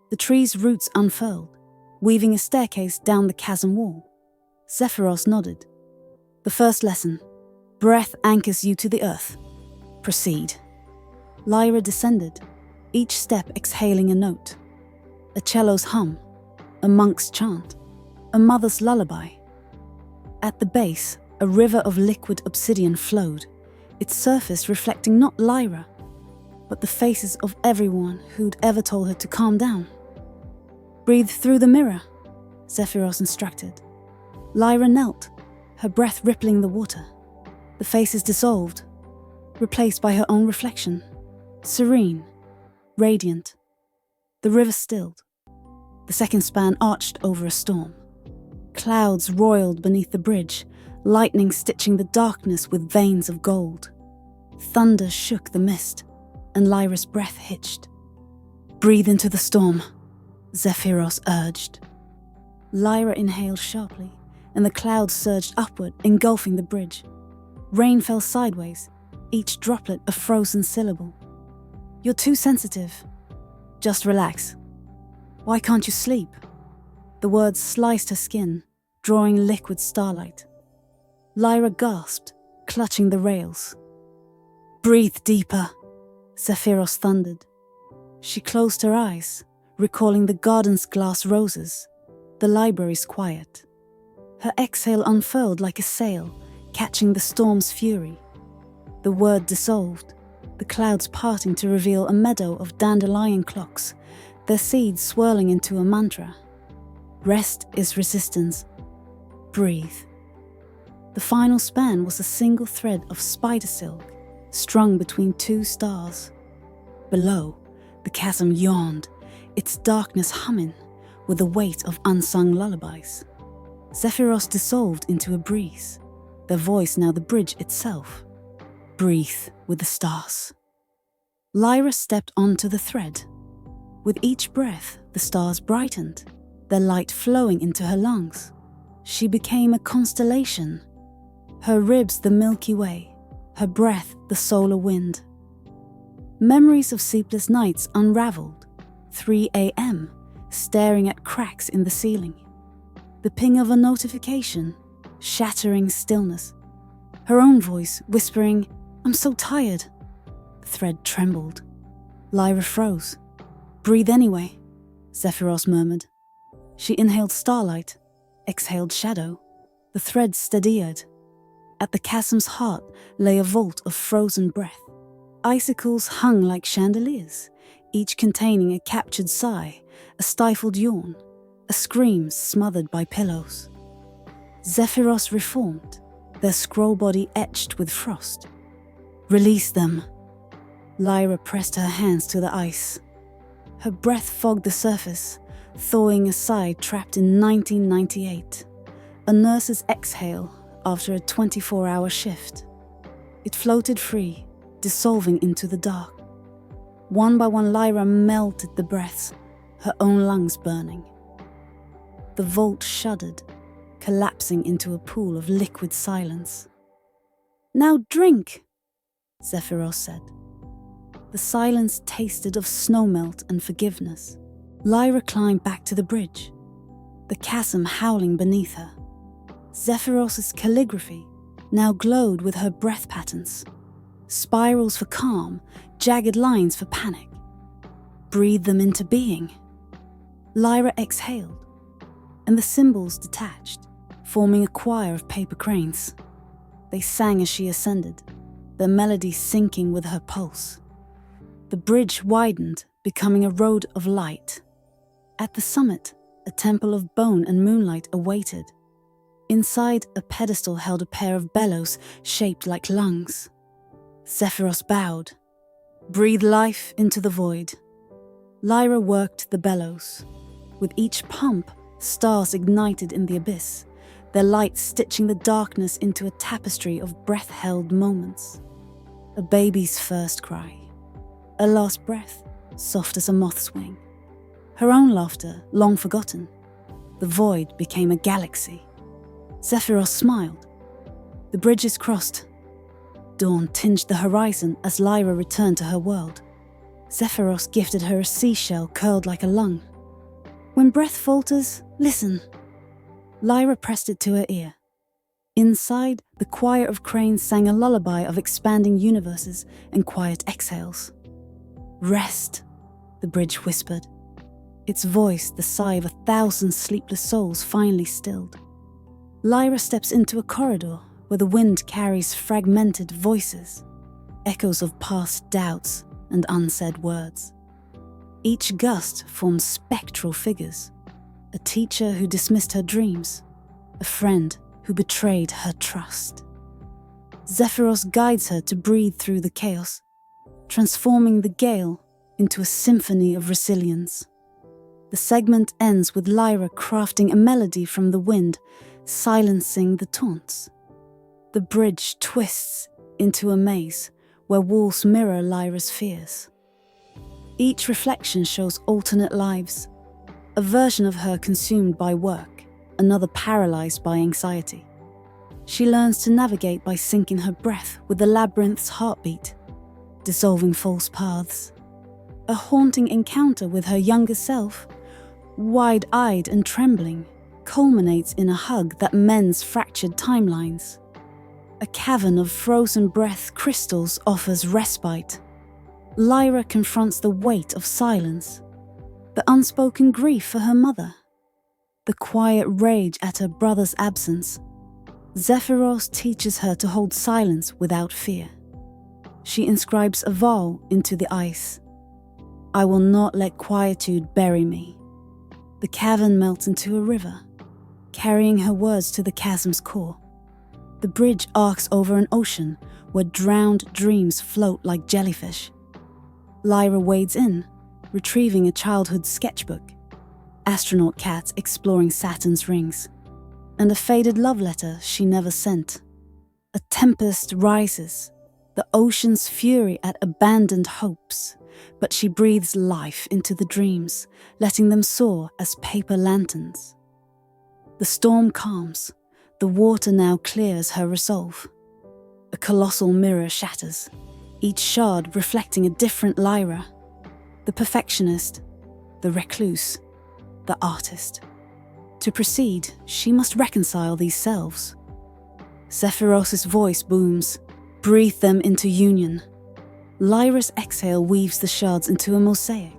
The tree's roots unfurled, weaving a staircase down the chasm wall. Zephyros nodded. The first lesson. Breath anchors you to the earth. Proceed. Lyra descended, each step exhaling a note. A cello's hum, a monk's chant, a mother's lullaby. At the base, a river of liquid obsidian flowed, its surface reflecting not Lyra, but the faces of everyone who'd ever told her to calm down. Breathe through the mirror, Zephyros instructed. Lyra knelt, her breath rippling the water. The faces dissolved, replaced by her own reflection, serene, radiant. The river stilled. The second span arched over a storm. Clouds roiled beneath the bridge, lightning stitching the darkness with veins of gold. Thunder shook the mist, and Lyra's breath hitched. Breathe into the storm, Zephyros urged. Lyra inhaled sharply, and the clouds surged upward, engulfing the bridge. Rain fell sideways, each droplet a frozen syllable. You're too sensitive. Just relax. Why can't you sleep? The words sliced her skin, drawing liquid starlight. Lyra gasped, clutching the rails. Breathe deeper, Zephyros thundered. She closed her eyes, recalling the garden's glass roses, the library's quiet. Her exhale unfurled like a sail, catching the storm's fury. The word dissolved, the clouds parting to reveal a meadow of dandelion clocks, their seeds swirling into a mantra. Rest is resistance. Breathe. The final span was a single thread of spider silk, strung between two stars. Below, the chasm yawned, its darkness humming with the weight of unsung lullabies. Zephyros dissolved into a breeze, their voice now the bridge itself. Breathe with the stars. Lyra stepped onto the thread. With each breath, the stars brightened, their light flowing into her lungs. She became a constellation. Her ribs the Milky Way, her breath the solar wind. Memories of sleepless nights unraveled. 3 a.m., staring at cracks in the ceiling. The ping of a notification, shattering stillness. Her own voice whispering, I'm so tired. The thread trembled. Lyra froze. Breathe anyway, Zephyros murmured. She inhaled starlight, exhaled shadow. The thread steadied. At the chasm's heart lay a vault of frozen breath. Icicles hung like chandeliers, each containing a captured sigh, a stifled yawn, a scream smothered by pillows. Zephyros reformed, their scroll body etched with frost. Release them. Lyra pressed her hands to the ice. Her breath fogged the surface, thawing a sigh trapped in 1998. A nurse's exhale after a 24-hour shift. It floated free, dissolving into the dark. One by one, Lyra melted the breaths, her own lungs burning. The vault shuddered, collapsing into a pool of liquid silence. Now drink, Zephyros said. The silence tasted of snowmelt and forgiveness. Lyra climbed back to the bridge, the chasm howling beneath her. Zephyros's calligraphy now glowed with her breath patterns. Spirals for calm, jagged lines for panic. Breathe them into being. Lyra exhaled, and the symbols detached, forming a choir of paper cranes. They sang as she ascended, their melody syncing with her pulse. The bridge widened, becoming a road of light. At the summit, a temple of bone and moonlight awaited. Inside, a pedestal held a pair of bellows shaped like lungs. Zephyros bowed. Breathe life into the void. Lyra worked the bellows. With each pump, stars ignited in the abyss, their light stitching the darkness into a tapestry of breath-held moments. A baby's first cry, a last breath, soft as a moth's wing. Her own laughter, long forgotten. The void became a galaxy. Zephyros smiled. The bridges crossed. Dawn tinged the horizon as Lyra returned to her world. Zephyros gifted her a seashell curled like a lung. When breath falters, listen. Lyra pressed it to her ear. Inside, the choir of cranes sang a lullaby of expanding universes and quiet exhales. Rest, the bridge whispered. Its voice, the sigh of 1,000 sleepless souls, finally stilled. Lyra steps into a corridor where the wind carries fragmented voices, echoes of past doubts and unsaid words. Each gust forms spectral figures, a teacher who dismissed her dreams, a friend who betrayed her trust. Zephyros guides her to breathe through the chaos, transforming the gale into a symphony of resilience. The segment ends with Lyra crafting a melody from the wind, silencing the taunts. The bridge twists into a maze where walls mirror Lyra's fears. Each reflection shows alternate lives, a version of her consumed by work, another paralyzed by anxiety. She learns to navigate by syncing her breath with the labyrinth's heartbeat, dissolving false paths. A haunting encounter with her younger self, wide-eyed and trembling, culminates in a hug that mends fractured timelines. A cavern of frozen breath crystals offers respite. Lyra confronts the weight of silence, the unspoken grief for her mother, the quiet rage at her brother's absence. Zephyros teaches her to hold silence without fear. She inscribes a vow into the ice. I will not let quietude bury me. The cavern melts into a river, carrying her words to the chasm's core. The bridge arcs over an ocean where drowned dreams float like jellyfish. Lyra wades in, retrieving a childhood sketchbook, astronaut cats exploring Saturn's rings, and a faded love letter she never sent. A tempest rises, the ocean's fury at abandoned hopes, but she breathes life into the dreams, letting them soar as paper lanterns. The storm calms, the water now clears her resolve. A colossal mirror shatters, each shard reflecting a different Lyra. The perfectionist, the recluse, the artist. To proceed, she must reconcile these selves. Zephyros' voice booms, breathe them into union. Lyra's exhale weaves the shards into a mosaic,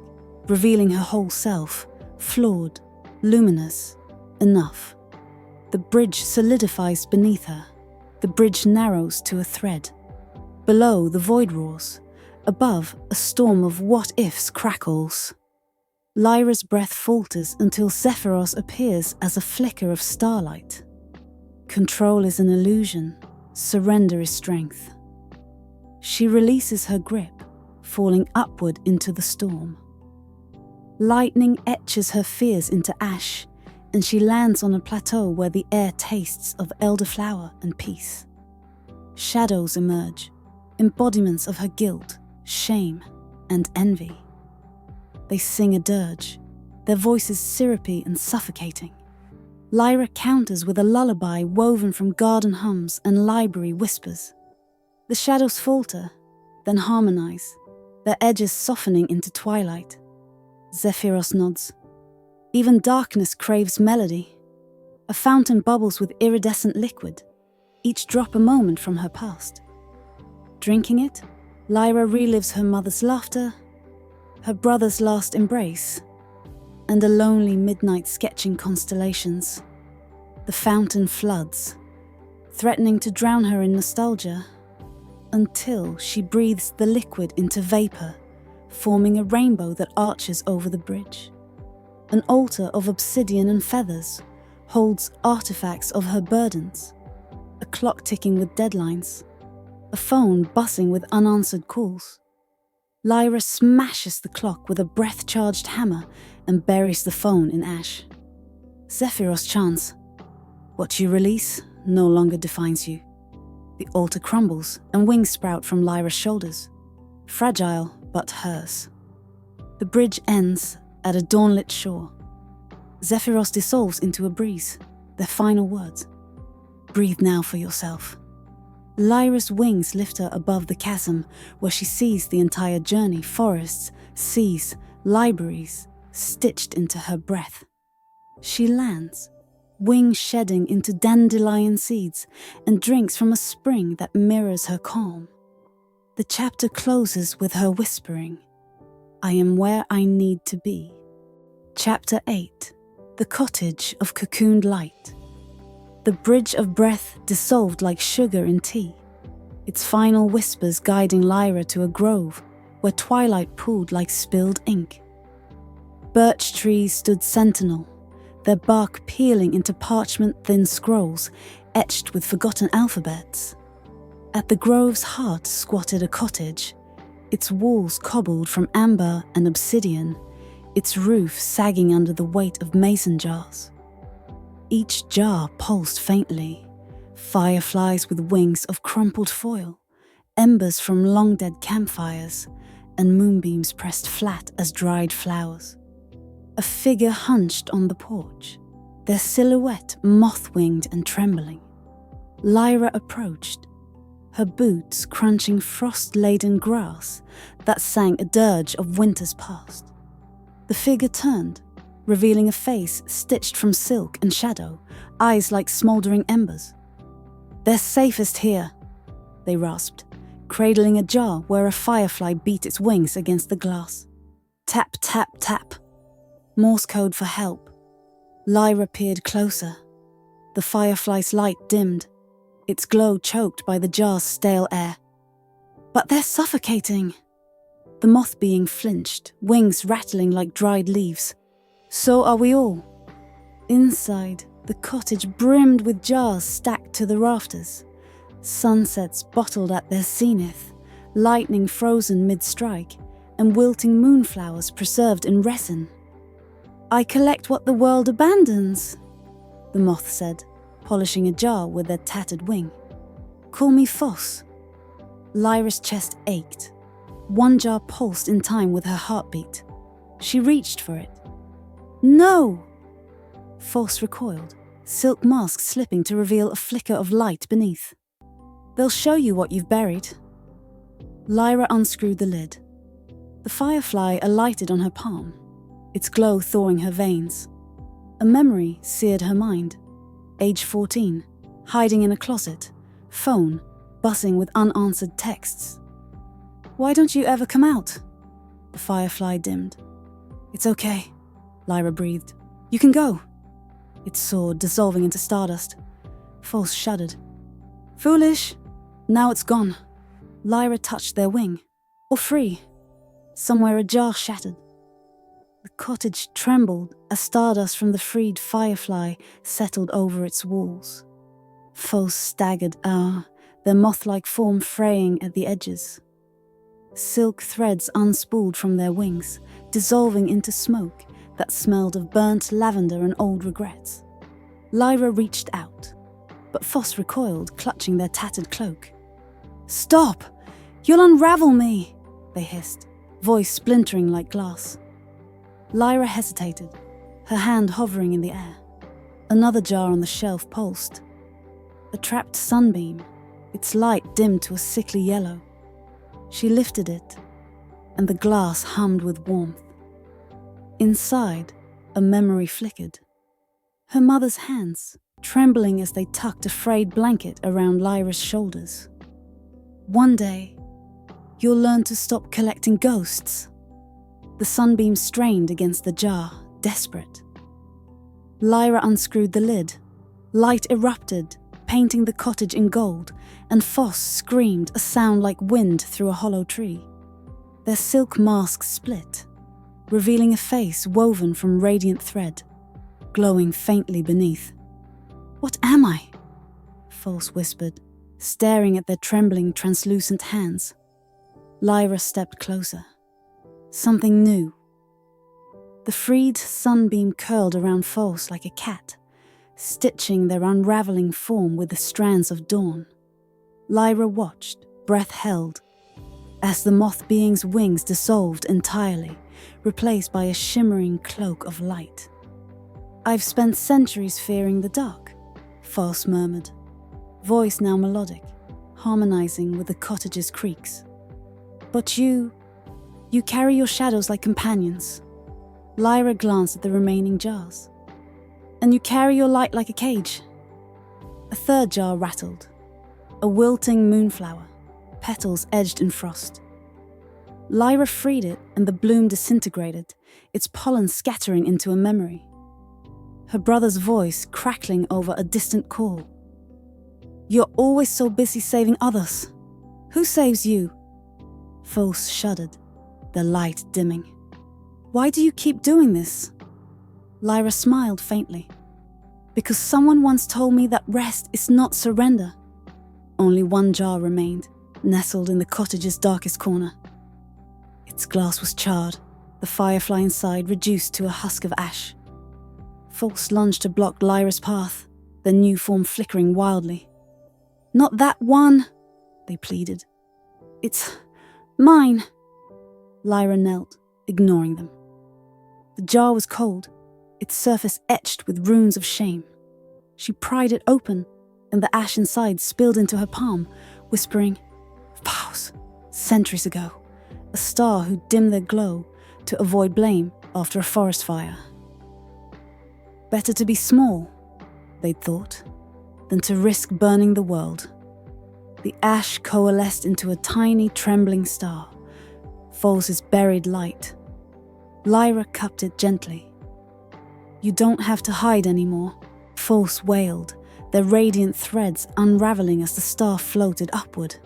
revealing her whole self, flawed, luminous, enough. The bridge solidifies beneath her. The bridge narrows to a thread. Below, the void roars. Above, a storm of what-ifs crackles. Lyra's breath falters until Zephyros appears as a flicker of starlight. Control is an illusion. Surrender is strength. She releases her grip, falling upward into the storm. Lightning etches her fears into ash, and she lands on a plateau where the air tastes of elderflower and peace. Shadows emerge, embodiments of her guilt, shame, and envy. They sing a dirge, their voices syrupy and suffocating. Lyra counters with a lullaby woven from garden hums and library whispers. The shadows falter, then harmonize, their edges softening into twilight. Zephyros nods. Even darkness craves melody. A fountain bubbles with iridescent liquid, each drop a moment from her past. Drinking it, Lyra relives her mother's laughter, her brother's last embrace, and a lonely midnight sketching constellations. The fountain floods, threatening to drown her in nostalgia, until she breathes the liquid into vapor, forming a rainbow that arches over the bridge. An altar of obsidian and feathers holds artifacts of her burdens, a clock ticking with deadlines, a phone buzzing with unanswered calls. Lyra smashes the clock with a breath-charged hammer and buries the phone in ash. Zephyros chants, "What you release no longer defines you." The altar crumbles and wings sprout from Lyra's shoulders, fragile but hers. The bridge ends at a dawnlit shore. Zephyros dissolves into a breeze, their final words. "Breathe now for yourself." Lyra's wings lift her above the chasm where she sees the entire journey, forests, seas, libraries, stitched into her breath. She lands, wings shedding into dandelion seeds, and drinks from a spring that mirrors her calm. The chapter closes with her whispering, "I am where I need to be." Chapter 8. The Cottage of Cocooned Light. The bridge of breath dissolved like sugar in tea, its final whispers guiding Lyra to a grove where twilight pooled like spilled ink. Birch trees stood sentinel, their bark peeling into parchment-thin scrolls etched with forgotten alphabets. At the grove's heart squatted a cottage, its walls cobbled from amber and obsidian, its roof sagging under the weight of mason jars. Each jar pulsed faintly, fireflies with wings of crumpled foil, embers from long-dead campfires, and moonbeams pressed flat as dried flowers. A figure hunched on the porch, their silhouette moth-winged and trembling. Lyra approached, her boots crunching frost-laden grass that sang a dirge of winters past. The figure turned, revealing a face stitched from silk and shadow, eyes like smouldering embers. "They're safest here," they rasped, cradling a jar where a firefly beat its wings against the glass. Tap, tap, tap. Morse code for help. Lyra peered closer. The firefly's light dimmed, its glow choked by the jar's stale air. "But they're suffocating." The moth being flinched, wings rattling like dried leaves. "So are we all." Inside, the cottage brimmed with jars stacked to the rafters, sunsets bottled at their zenith, lightning frozen mid-strike, and wilting moonflowers preserved in resin. "I collect what the world abandons," the moth said, polishing a jar with their tattered wing. "Call me Foss." Lyra's chest ached. One jar pulsed in time with her heartbeat. She reached for it. "No!" Foss recoiled, silk mask slipping to reveal a flicker of light beneath. "They'll show you what you've buried." Lyra unscrewed the lid. The firefly alighted on her palm, its glow thawing her veins. A memory seared her mind. Age 14, hiding in a closet, phone buzzing with unanswered texts. "Why don't you ever come out?" The firefly dimmed. "It's okay," Lyra breathed. "You can go." It soared, dissolving into stardust. Foss shuddered. "Foolish. Now it's gone." Lyra touched their wing. "Or free." Somewhere a jar shattered. The cottage trembled as stardust from the freed firefly settled over its walls. Foss staggered, their moth-like form fraying at the edges. Silk threads unspooled from their wings, dissolving into smoke that smelled of burnt lavender and old regrets. Lyra reached out, but Foss recoiled, clutching their tattered cloak. "Stop! You'll unravel me!" they hissed, voice splintering like glass. Lyra hesitated, her hand hovering in the air. Another jar on the shelf pulsed. A trapped sunbeam, its light dimmed to a sickly yellow. She lifted it, and the glass hummed with warmth. Inside, a memory flickered. Her mother's hands, trembling as they tucked a frayed blanket around Lyra's shoulders. "One day, you'll learn to stop collecting ghosts." The sunbeam strained against the jar, desperate. Lyra unscrewed the lid. Light erupted, painting the cottage in gold, and Foss screamed, a sound like wind through a hollow tree. Their silk masks split, revealing a face woven from radiant thread, glowing faintly beneath. "What am I?" Foss whispered, staring at their trembling, translucent hands. Lyra stepped closer. "Something new." The freed sunbeam curled around False like a cat, stitching their unraveling form with the strands of dawn. Lyra watched, breath held, as the moth being's wings dissolved entirely, replaced by a shimmering cloak of light. "I've spent centuries fearing the dark," False murmured, voice now melodic, harmonizing with the cottage's creaks. "But you carry your shadows like companions." Lyra glanced at the remaining jars. "And you carry your light like a cage." A third jar rattled, a wilting moonflower, petals edged in frost. Lyra freed it and the bloom disintegrated, its pollen scattering into a memory. Her brother's voice crackling over a distant call. "You're always so busy saving others. Who saves you?" False shuddered, the light dimming. "Why do you keep doing this?" Lyra smiled faintly. "Because someone once told me that rest is not surrender." Only one jar remained, nestled in the cottage's darkest corner. Its glass was charred, the firefly inside reduced to a husk of ash. False lunged to block Lyra's path, the new form flickering wildly. "Not that one," they pleaded. "It's mine." Lyra knelt, ignoring them. The jar was cold, its surface etched with runes of shame. She pried it open, and the ash inside spilled into her palm, whispering, "Vows, centuries ago, a star who dimmed their glow to avoid blame after a forest fire." Better to be small, they'd thought, than to risk burning the world. The ash coalesced into a tiny, trembling star, False's buried light. Lyra cupped it gently. "You don't have to hide anymore," False wailed, their radiant threads unraveling as the star floated upward.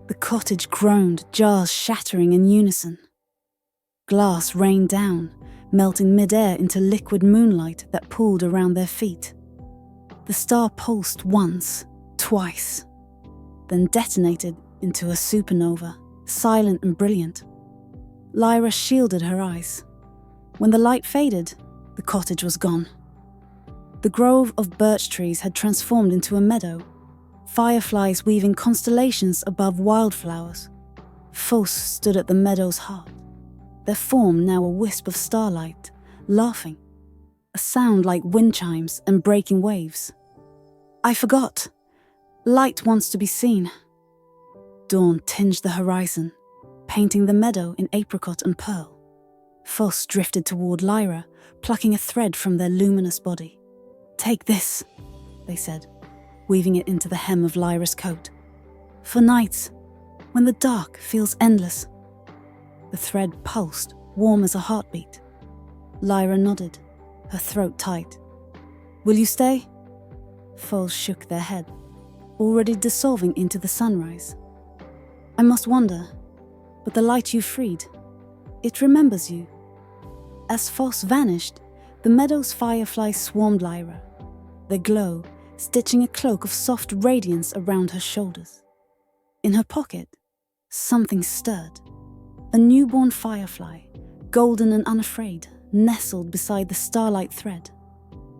The cottage groaned, jars shattering in unison. Glass rained down, melting mid-air into liquid moonlight that pooled around their feet. The star pulsed once, twice, then detonated into a supernova, silent and brilliant. Lyra shielded her eyes. When the light faded, the cottage was gone. The grove of birch trees had transformed into a meadow, fireflies weaving constellations above wildflowers. False stood at the meadow's heart, their form now a wisp of starlight, laughing, a sound like wind chimes and breaking waves. "I forgot. Light wants to be seen." Dawn tinged the horizon, painting the meadow in apricot and pearl. False drifted toward Lyra, plucking a thread from their luminous body. "Take this," they said, weaving it into the hem of Lyra's coat. "For nights, when the dark feels endless." The thread pulsed, warm as a heartbeat. Lyra nodded, her throat tight. "Will you stay?" False shook their head, already dissolving into the sunrise. "I must wander, but the light you freed, it remembers you." As False vanished, the meadow's fireflies swarmed Lyra, their glow stitching a cloak of soft radiance around her shoulders. In her pocket, something stirred. A newborn firefly, golden and unafraid, nestled beside the starlight thread.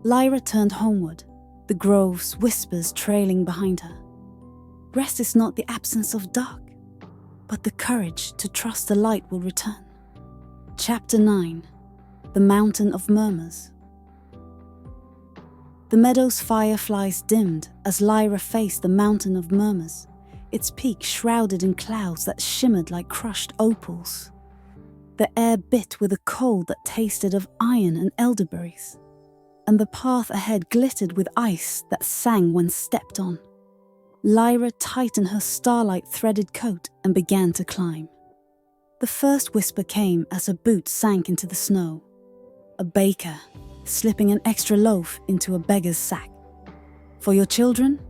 Lyra turned homeward, the grove's whispers trailing behind her. Rest is not the absence of dark, but the courage to trust the light will return. Chapter 9. The Mountain of Murmurs. The meadow's fireflies dimmed as Lyra faced the Mountain of Murmurs, its peak shrouded in clouds that shimmered like crushed opals. The air bit with a cold that tasted of iron and elderberries, and the path ahead glittered with ice that sang when stepped on. Lyra tightened her starlight-threaded coat and began to climb. The first whisper came as her boots sank into the snow. A baker, slipping an extra loaf into a beggar's sack. "For your children?"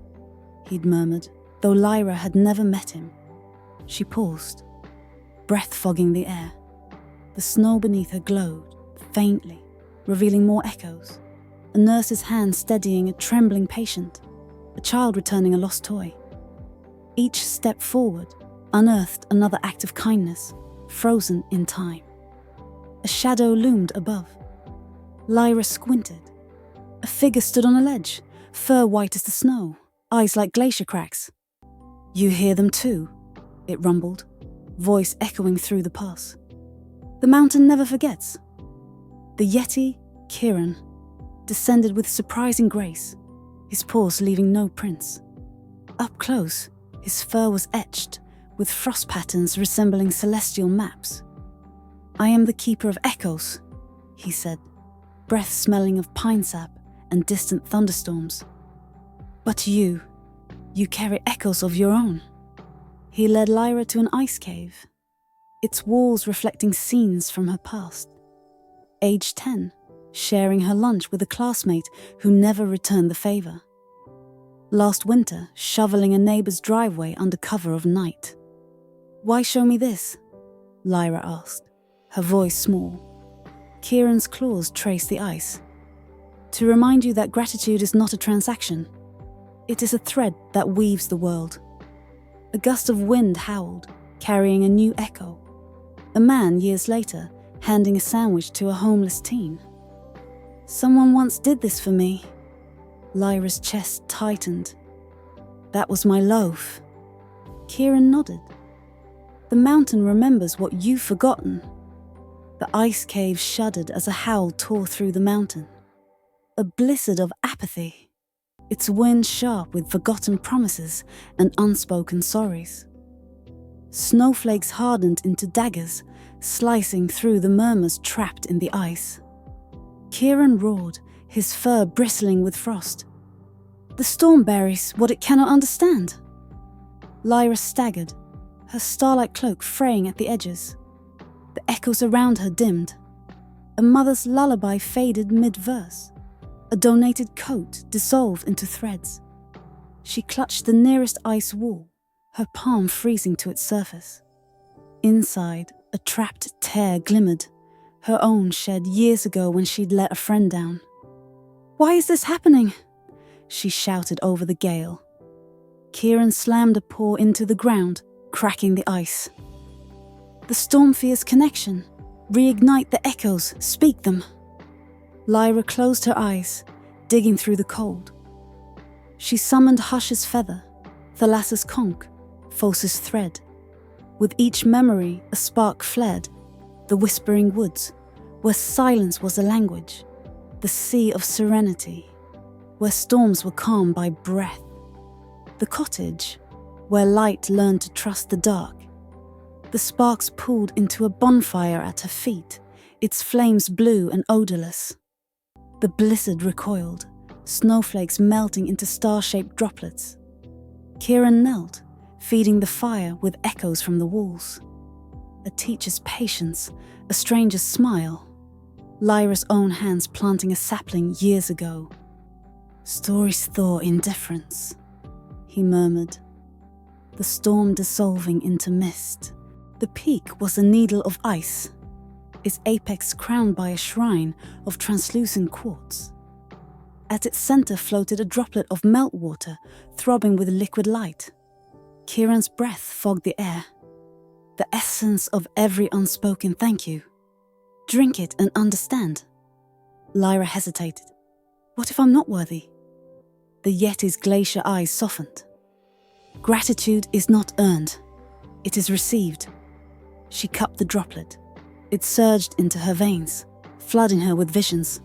he'd murmured, though Lyra had never met him. She paused, breath fogging the air. The snow beneath her glowed, faintly, revealing more echoes. A nurse's hand steadying a trembling patient, a child returning a lost toy. Each step forward unearthed another act of kindness, frozen in time. A shadow loomed above. Lyra squinted. A figure stood on a ledge, fur white as the snow, eyes like glacier cracks. "You hear them too," it rumbled, voice echoing through the pass. "The mountain never forgets." The Yeti, Kieran, descended with surprising grace, his paws leaving no prints. Up close, his fur was etched, with frost patterns resembling celestial maps. "I am the keeper of echoes," he said, breath smelling of pine sap and distant thunderstorms. "But you carry echoes of your own." He led Lyra to an ice cave, its walls reflecting scenes from her past. Age 10, sharing her lunch with a classmate who never returned the favor. Last winter, shoveling a neighbor's driveway under cover of night. "Why show me this?" Lyra asked, her voice small. Kieran's claws traced the ice. "To remind you that gratitude is not a transaction. It is a thread that weaves the world." A gust of wind howled, carrying a new echo. A man, years later, handing a sandwich to a homeless teen. "Someone once did this for me." Lyra's chest tightened. "That was my loaf." Kieran nodded. "The mountain remembers what you've forgotten." The ice cave shuddered as a howl tore through the mountain. A blizzard of apathy, its wind sharp with forgotten promises and unspoken sorries. Snowflakes hardened into daggers, slicing through the murmurs trapped in the ice. Kieran roared, his fur bristling with frost. "The storm buries what it cannot understand." Lyra staggered, her starlight cloak fraying at the edges. The echoes around her dimmed. A mother's lullaby faded mid-verse. A donated coat dissolved into threads. She clutched the nearest ice wall, her palm freezing to its surface. Inside, a trapped tear glimmered, her own shed years ago when she'd let a friend down. "Why is this happening?" she shouted over the gale. Kieran slammed a paw into the ground, cracking the ice. "The storm fears connection. Reignite the echoes, speak them." Lyra closed her eyes, digging through the cold. She summoned Hush's feather, Thalassa's conch, Phos's thread. With each memory, a spark fled, the whispering woods, where silence was a language, the sea of serenity, where storms were calmed by breath. The cottage, where light learned to trust the dark. The sparks pooled into a bonfire at her feet, its flames blue and odorless. The blizzard recoiled, snowflakes melting into star-shaped droplets. Kieran knelt, feeding the fire with echoes from the walls. A teacher's patience, a stranger's smile. Lyra's own hands planting a sapling years ago. "Stories thaw indifference," he murmured. The storm dissolving into mist. The peak was a needle of ice, its apex crowned by a shrine of translucent quartz. At its center floated a droplet of meltwater, throbbing with liquid light. Kieran's breath fogged the air. The essence of every unspoken thank you. "Drink it and understand." Lyra hesitated. "What if I'm not worthy?" The Yeti's glacier eyes softened. "Gratitude is not earned. It is received." She cupped the droplet. It surged into her veins, flooding her with visions.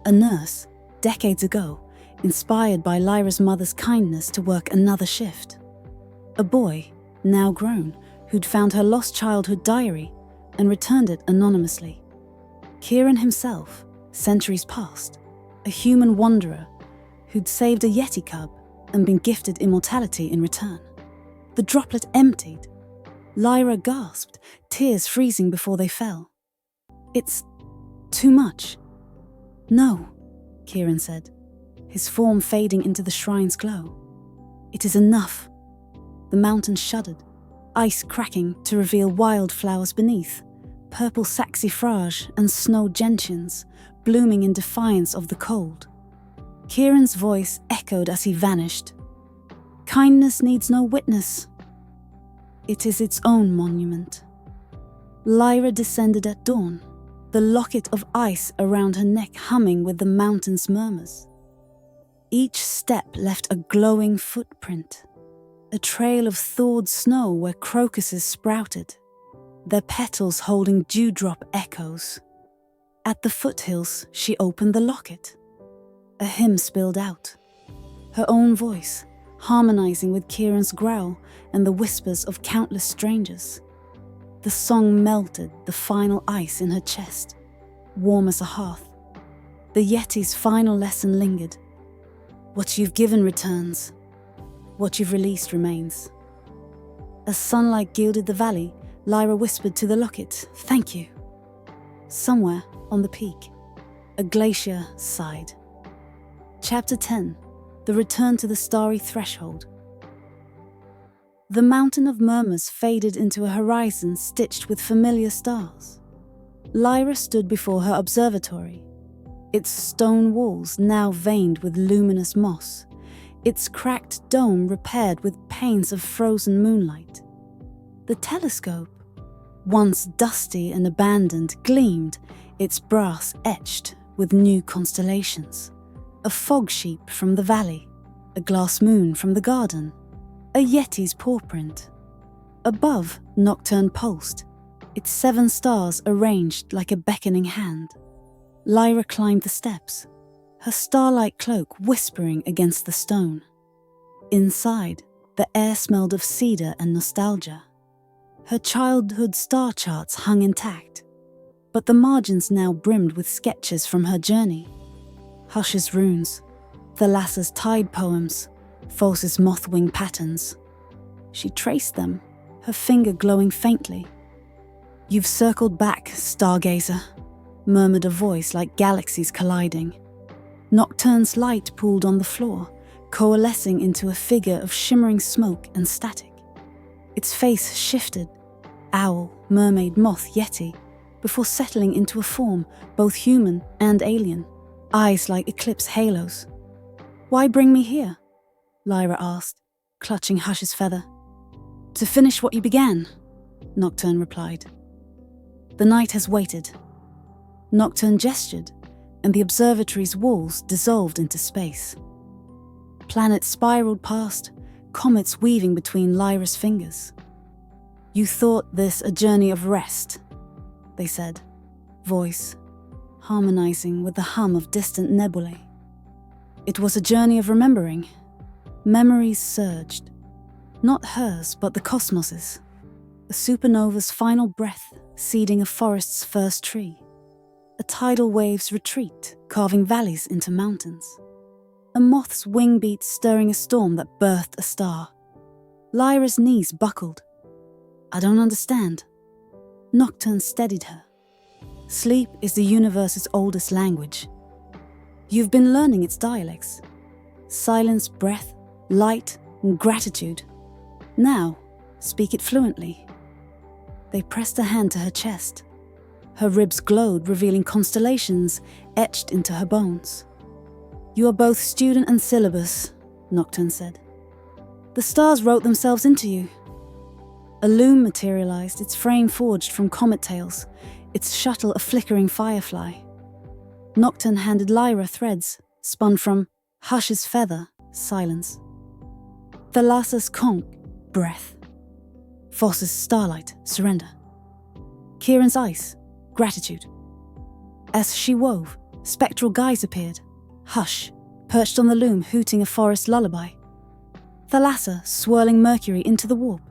A nurse, decades ago, inspired by Lyra's mother's kindness to work another shift. A boy, now grown, who'd found her lost childhood diary and returned it anonymously. Kieran himself, centuries past, a human wanderer who'd saved a Yeti cub and been gifted immortality in return. The droplet emptied. Lyra gasped, tears freezing before they fell. "It's too much." "No," Kieran said, his form fading into the shrine's glow. "It is enough." The mountain shuddered, ice cracking to reveal wildflowers beneath, purple saxifrage and snow gentians, blooming in defiance of the cold. Kieran's voice echoed as he vanished. "Kindness needs no witness. It is its own monument." Lyra descended at dawn, the locket of ice around her neck humming with the mountain's murmurs. Each step left a glowing footprint, a trail of thawed snow where crocuses sprouted, their petals holding dewdrop echoes. At the foothills, she opened the locket. A hymn spilled out, her own voice harmonizing with Kieran's growl and the whispers of countless strangers. The song melted the final ice in her chest, warm as a hearth. The Yeti's final lesson lingered. What you've given returns. What you've released remains. As sunlight gilded the valley, Lyra whispered to the locket, "Thank you." Somewhere on the peak, a glacier sighed. Chapter 10. The Return to the Starry Threshold. The mountain of murmurs faded into a horizon stitched with familiar stars. Lyra stood before her observatory, its stone walls now veined with luminous moss, its cracked dome repaired with panes of frozen moonlight. The telescope, once dusty and abandoned, gleamed, its brass etched with new constellations. A fog sheep from the valley, a glass moon from the garden, a Yeti's paw print. Above, Nocturne pulsed, its 7 stars arranged like a beckoning hand. Lyra climbed the steps, her starlight cloak whispering against the stone. Inside, the air smelled of cedar and nostalgia. Her childhood star charts hung intact, but the margins now brimmed with sketches from her journey. Hush's runes, Thalassa's tide poems, False's moth-wing patterns. She traced them, her finger glowing faintly. "You've circled back, stargazer," murmured a voice like galaxies colliding. Nocturne's light pooled on the floor, coalescing into a figure of shimmering smoke and static. Its face shifted, owl, mermaid, moth, Yeti, before settling into a form both human and alien, eyes like eclipse halos. "Why bring me here?" Lyra asked, clutching Hush's feather. "To finish what you began," Nocturne replied. "The night has waited." Nocturne gestured, and the observatory's walls dissolved into space. Planets spiraled past, comets weaving between Lyra's fingers. "You thought this a journey of rest," they said, voice harmonizing with the hum of distant nebulae. "It was a journey of remembering." Memories surged, not hers but the cosmos's, a supernova's final breath seeding a forest's first tree, a tidal wave's retreat carving valleys into mountains, a moth's wing beat stirring a storm that birthed a star. Lyra's knees buckled. "I don't understand." Nocturne steadied her. "Sleep is the universe's oldest language. You've been learning its dialects. Silence, breath, light, and gratitude. Now, speak it fluently." They pressed a hand to her chest. Her ribs glowed, revealing constellations etched into her bones. "You are both student and syllabus," Nocturne said. "The stars wrote themselves into you." A loom materialized, its frame forged from comet tails, its shuttle a flickering firefly. Nocturne handed Lyra threads, spun from Hush's feather, silence. Thalassa's conch, breath. Foss's starlight, surrender. Kieran's ice, gratitude. As she wove, spectral guys appeared. Hush, perched on the loom, hooting a forest lullaby. Thalassa, swirling mercury into the warp.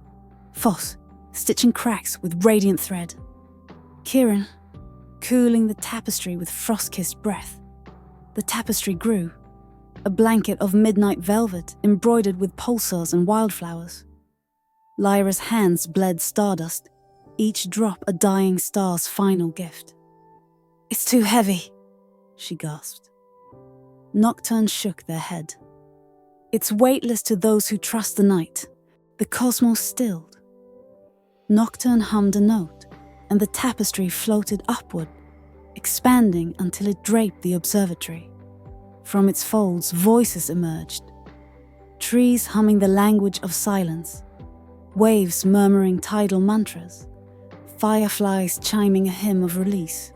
Foss, stitching cracks with radiant thread. Kieran, cooling the tapestry with frost-kissed breath. The tapestry grew, a blanket of midnight velvet embroidered with pulsars and wildflowers. Lyra's hands bled stardust, each drop a dying star's final gift. "It's too heavy," she gasped. Nocturne shook their head. "It's weightless to those who trust the night." The cosmos stilled. Nocturne hummed a note, and the tapestry floated upward, expanding until it draped the observatory. From its folds, voices emerged. Trees humming the language of silence, waves murmuring tidal mantras, fireflies chiming a hymn of release.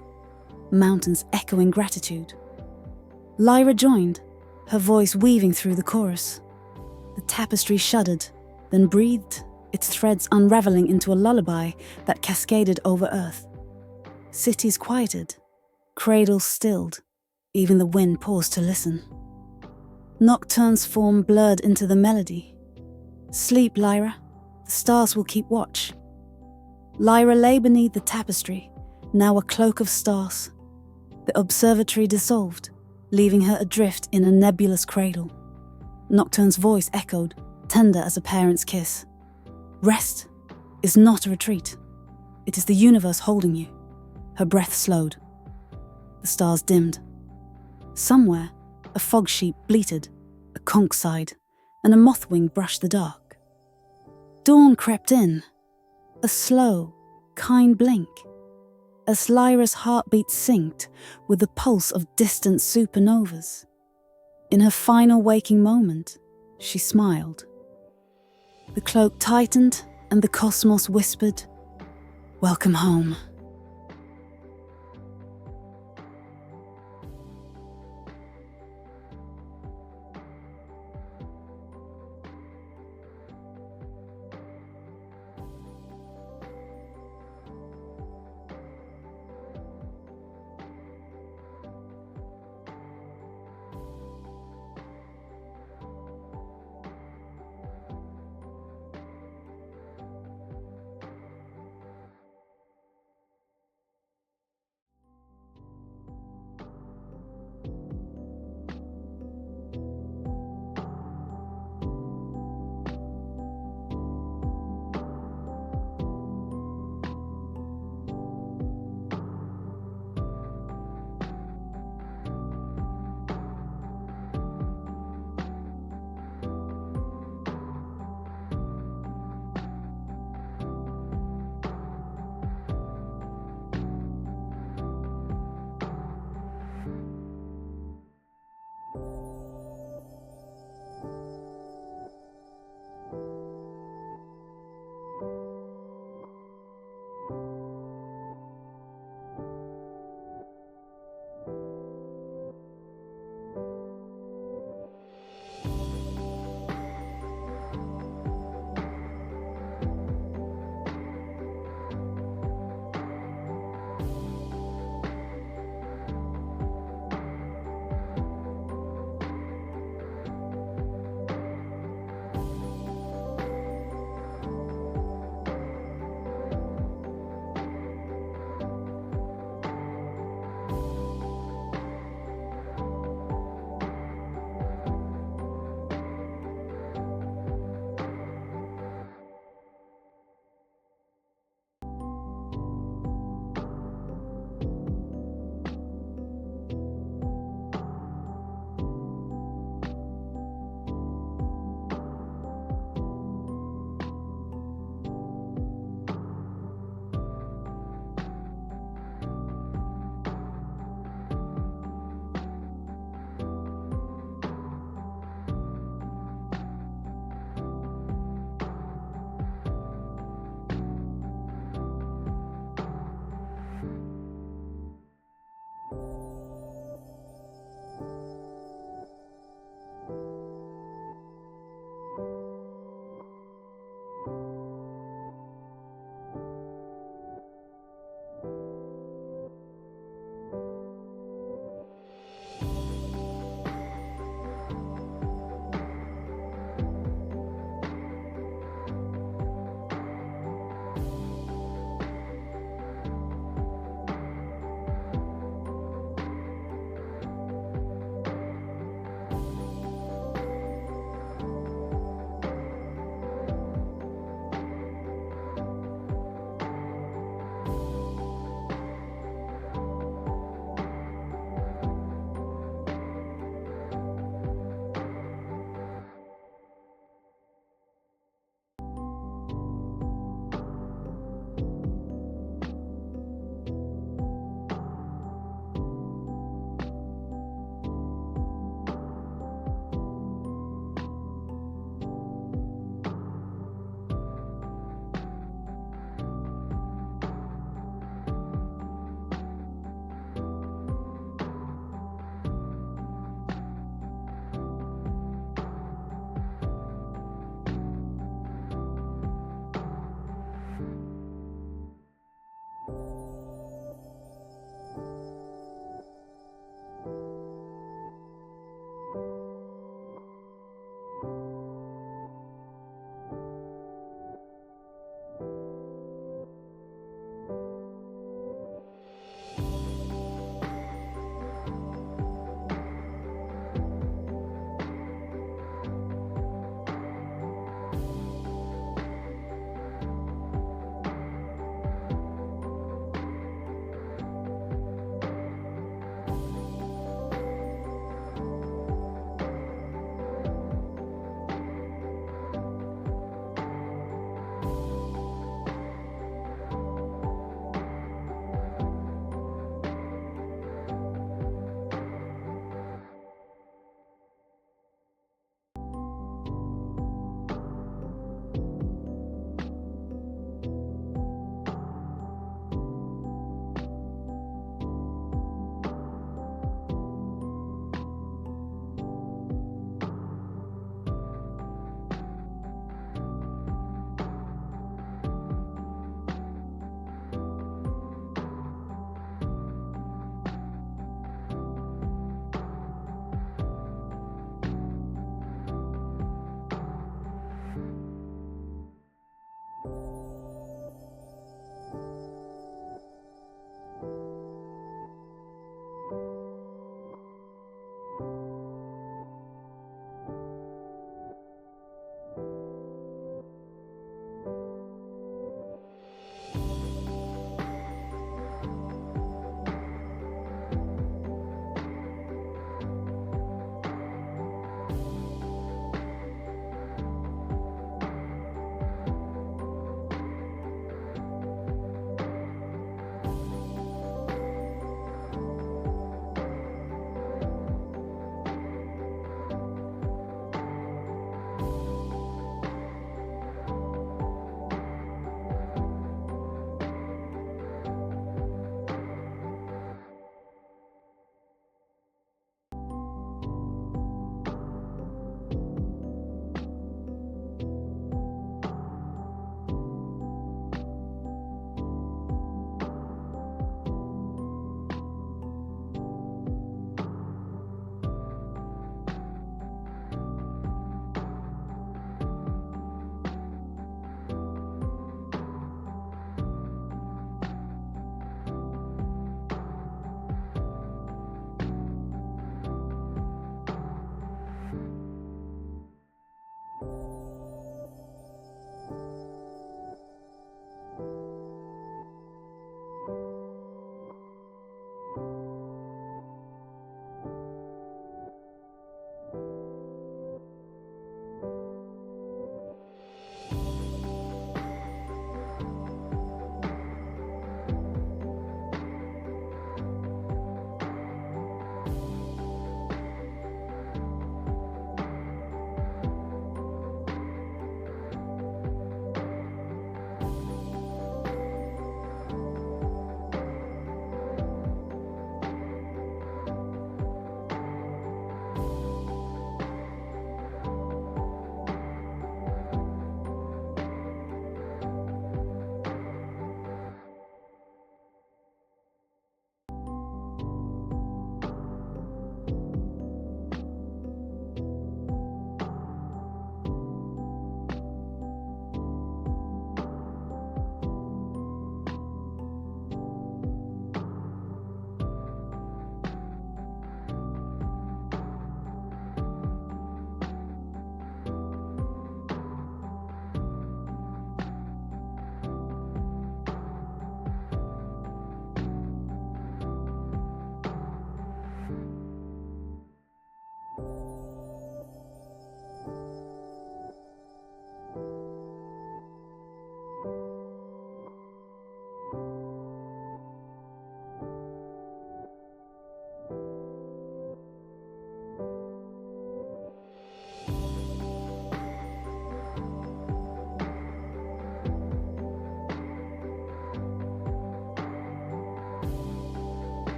mountains echoing gratitude. Lyra joined, her voice weaving through the chorus. The tapestry shuddered, then breathed, its threads unraveling into a lullaby that cascaded over earth. Cities quieted, cradles stilled, even the wind paused to listen. Nocturne's form blurred into the melody. Sleep, Lyra, the stars will keep watch. Lyra lay beneath the tapestry, now a cloak of stars. The observatory dissolved, leaving her adrift in a nebulous cradle. Nocturne's voice echoed, tender as a parent's kiss. Rest is not a retreat. It is the universe holding you. Her breath slowed. The stars dimmed. Somewhere, a fog sheep bleated, a conch sighed, and a mothwing brushed the dark. Dawn crept in, a slow, kind blink, as Lyra's heartbeat synced with the pulse of distant supernovas. In her final waking moment, she smiled. The cloak tightened and the cosmos whispered, "Welcome home."